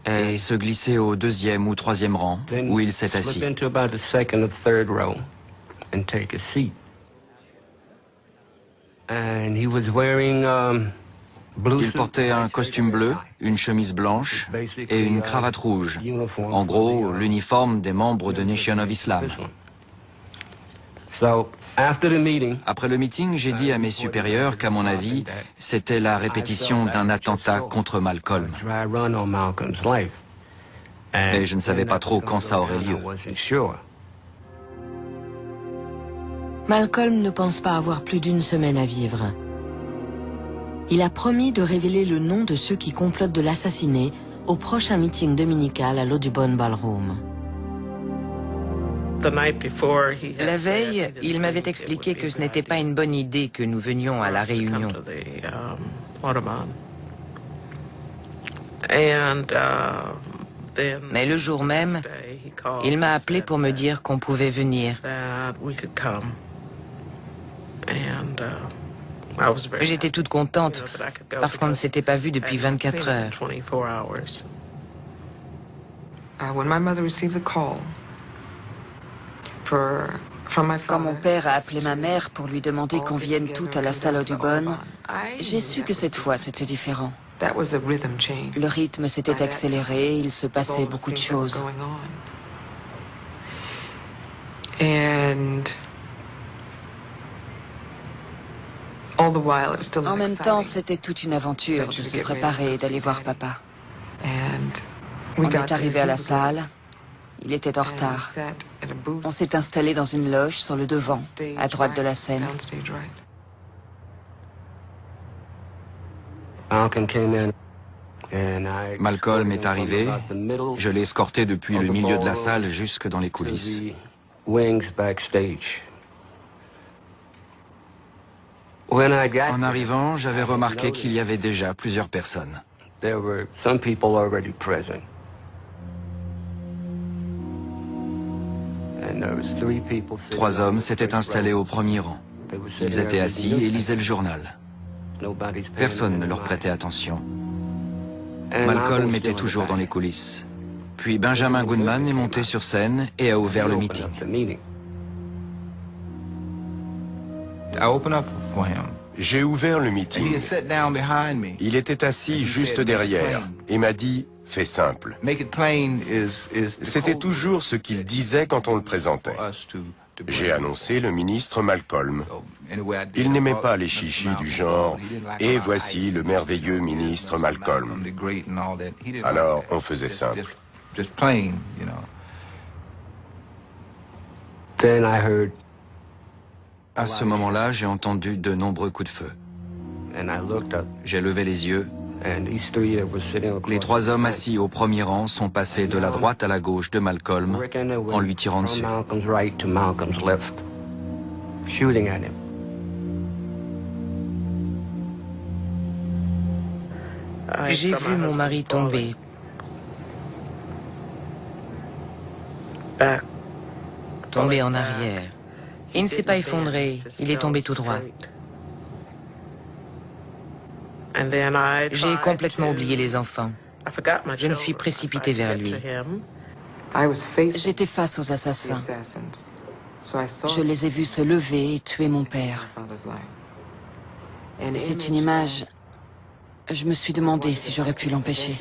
et se glisser au 2e ou 3e rang où il s'est assis. Into about the 2nd or 3rd row and take a seat. And he was wearing Il portait un costume bleu, une chemise blanche et une cravate rouge. En gros, l'uniforme des membres de Nation of Islam. Après le meeting, j'ai dit à mes supérieurs qu'à mon avis, c'était la répétition d'un attentat contre Malcolm. Et je ne savais pas trop quand ça aurait lieu. Malcolm ne pense pas avoir plus d'1 semaine à vivre. Il a promis de révéler le nom de ceux qui complotent de l'assassiner au prochain meeting dominical à l'Audubon Ballroom. La veille, il m'avait expliqué que ce n'était pas une bonne idée que nous venions à la réunion. Mais le jour même, il m'a appelé pour me dire qu'on pouvait venir. J'étais toute contente parce qu'on ne s'était pas vu depuis 24 heures. Quand mon père a appelé ma mère pour lui demander qu'on vienne toutes à la salle Audubon, j'ai su que cette fois c'était différent. Le rythme s'était accéléré, il se passait beaucoup de choses. En même temps, c'était toute une aventure de se préparer et d'aller voir papa. On est arrivé à la salle. Il était en retard. On s'est installé dans une loge sur le devant, à droite de la scène. Malcolm est arrivé. Je l'ai escorté depuis le milieu de la salle jusque dans les coulisses. En arrivant, j'avais remarqué qu'il y avait déjà plusieurs personnes. 3 hommes s'étaient installés au premier rang. Ils étaient assis et lisaient le journal. Personne ne leur prêtait attention. Malcolm était toujours dans les coulisses. Puis Benjamin Goodman est monté sur scène et a ouvert le meeting. J'ai ouvert le meeting. Il était assis juste derrière et m'a dit « Fais simple ». C'était toujours ce qu'il disait quand on le présentait. J'ai annoncé le ministre Malcolm. Il n'aimait pas les chichis du genre « Et voici le merveilleux ministre Malcolm ». Alors on faisait simple. À ce moment-là, j'ai entendu de nombreux coups de feu. J'ai levé les yeux. Les 3 hommes assis au premier rang sont passés de la droite à la gauche de Malcolm en lui tirant dessus. J'ai vu mon mari tomber. Tomber en arrière. Il ne s'est pas effondré, il est tombé tout droit. J'ai complètement oublié les enfants. Je me suis précipitée vers lui. J'étais face aux assassins. Je les ai vus se lever et tuer mon père. C'est une image... Je me suis demandé si j'aurais pu l'empêcher.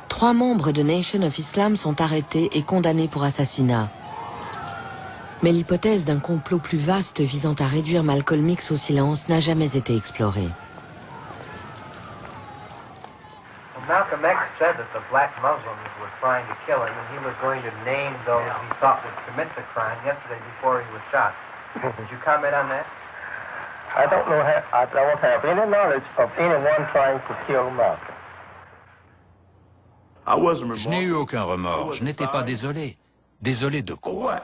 Trois membres de Nation of Islam sont arrêtés et condamnés pour assassinat. Mais l'hypothèse d'un complot plus vaste visant à réduire Malcolm X au silence n'a jamais été explorée. Malcolm X said that the black Muslims were trying to kill him, and he was going to name those he thought would commit the crime yesterday before he was shot. Would you comment on that? I don't know. I don't have any knowledge of anyone trying to kill Malcolm. Je n'ai eu aucun remords. Je n'étais pas désolé. Désolé de quoi?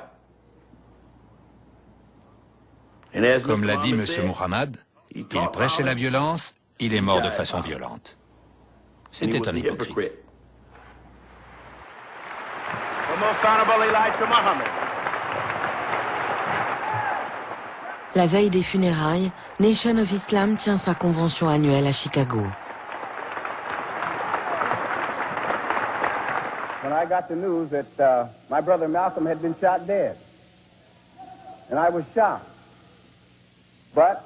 Comme l'a dit M. Muhammad, il prêchait la violence, il est mort de façon violente. C'était un hypocrite. La veille des funérailles, Nation of Islam tient sa convention annuelle à Chicago. When I got the news that my brother Malcolm had been shot dead, and I was shocked. But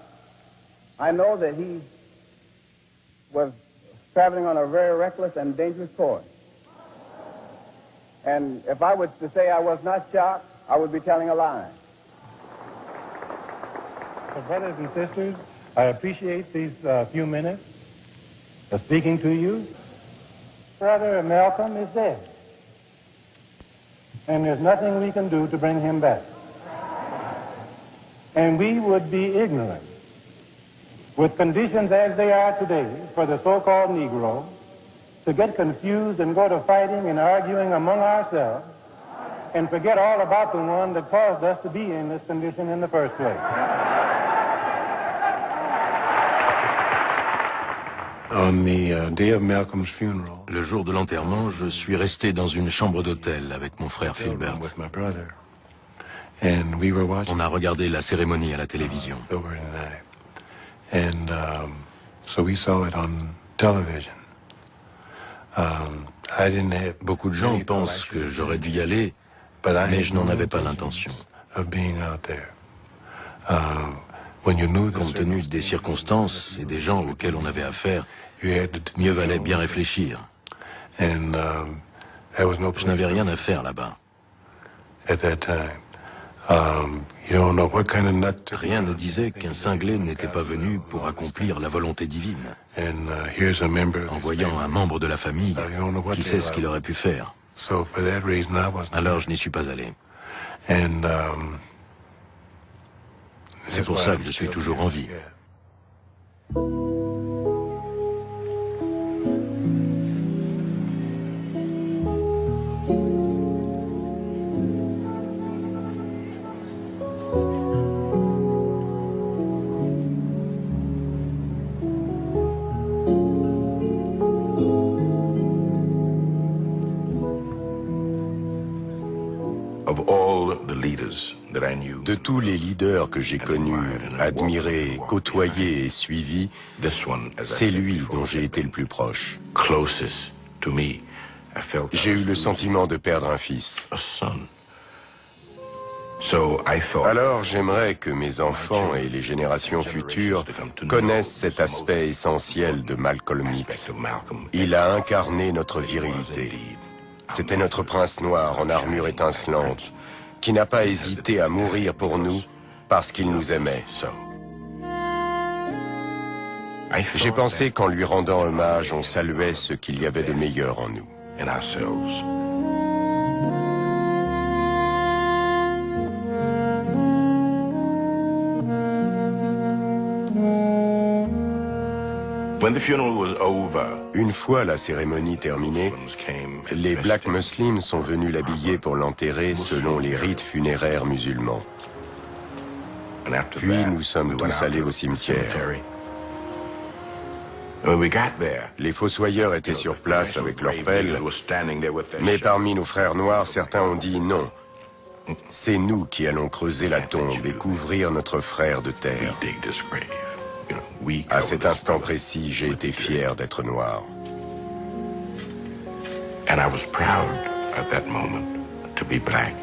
I know that he was traveling on a very reckless and dangerous course. And if I was to say I was not shocked, I would be telling a lie. So brothers and sisters, I appreciate these few minutes of speaking to you. Brother Malcolm is dead. And there's nothing we can do to bring him back. and we would be ignorant. With conditions as they are today for the so-called Negro, to get confused and go to fighting and arguing among ourselves and forget all about the one that caused us to be in this condition in the first place. Le jour de l'enterrement, je suis resté dans une chambre d'hôtel avec mon frère Philbert. On a regardé la cérémonie à la télévision. Beaucoup de gens pensent que j'aurais dû y aller, mais je n'en avais pas l'intention. Compte tenu des circonstances et des gens auxquels on avait affaire, mieux valait bien réfléchir. Je n'avais rien à faire là-bas. Rien ne disait qu'un cinglé n'était pas venu pour accomplir la volonté divine. En voyant un membre de la famille, qui sait ce qu'il aurait pu faire. Alors je n'y suis pas allé. C'est pour ça que je suis toujours en vie. De tous les leaders que j'ai connus, admirés, côtoyés et suivis, c'est lui dont j'ai été le plus proche. J'ai eu le sentiment de perdre un fils. Alors j'aimerais que mes enfants et les générations futures connaissent cet aspect essentiel de Malcolm X. Il a incarné notre virilité. C'était notre prince noir en armure étincelante, qui n'a pas hésité à mourir pour nous parce qu'il nous aimait. J'ai pensé qu'en lui rendant hommage, on saluait ce qu'il y avait de meilleur en nous. Une fois la cérémonie terminée, les Black Muslims sont venus l'habiller pour l'enterrer selon les rites funéraires musulmans. Puis nous sommes tous allés au cimetière. Les fossoyeurs étaient sur place avec leurs pelles, mais parmi nos frères noirs, certains ont dit non. C'est nous qui allons creuser la tombe et couvrir notre frère de terre. À cet instant précis, j'ai été fier d'être noir. And I was proud at that moment to be black.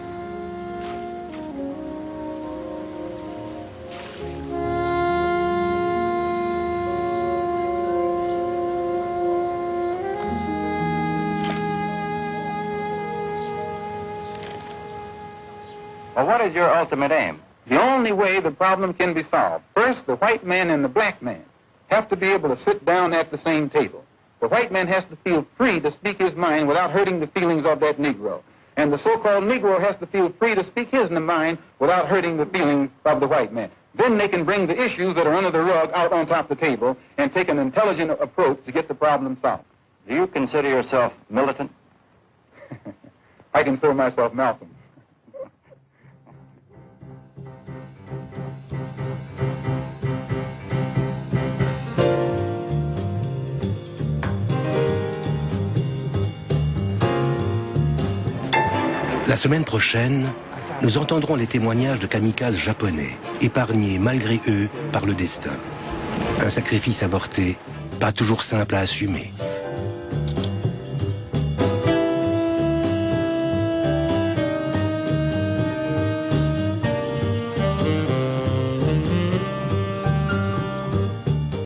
Well, what is your ultimate aim? The only way the problem can be solved. First, the white man and the black man have to be able to sit down at the same table. The white man has to feel free to speak his mind without hurting the feelings of that Negro. And the so-called Negro has to feel free to speak his mind without hurting the feelings of the white man. Then they can bring the issues that are under the rug out on top of the table and take an intelligent approach to get the problem solved. Do you consider yourself militant? I consider myself Malcolm. La semaine prochaine, nous entendrons les témoignages de kamikazes japonais, épargnés malgré eux par le destin. Un sacrifice avorté, pas toujours simple à assumer.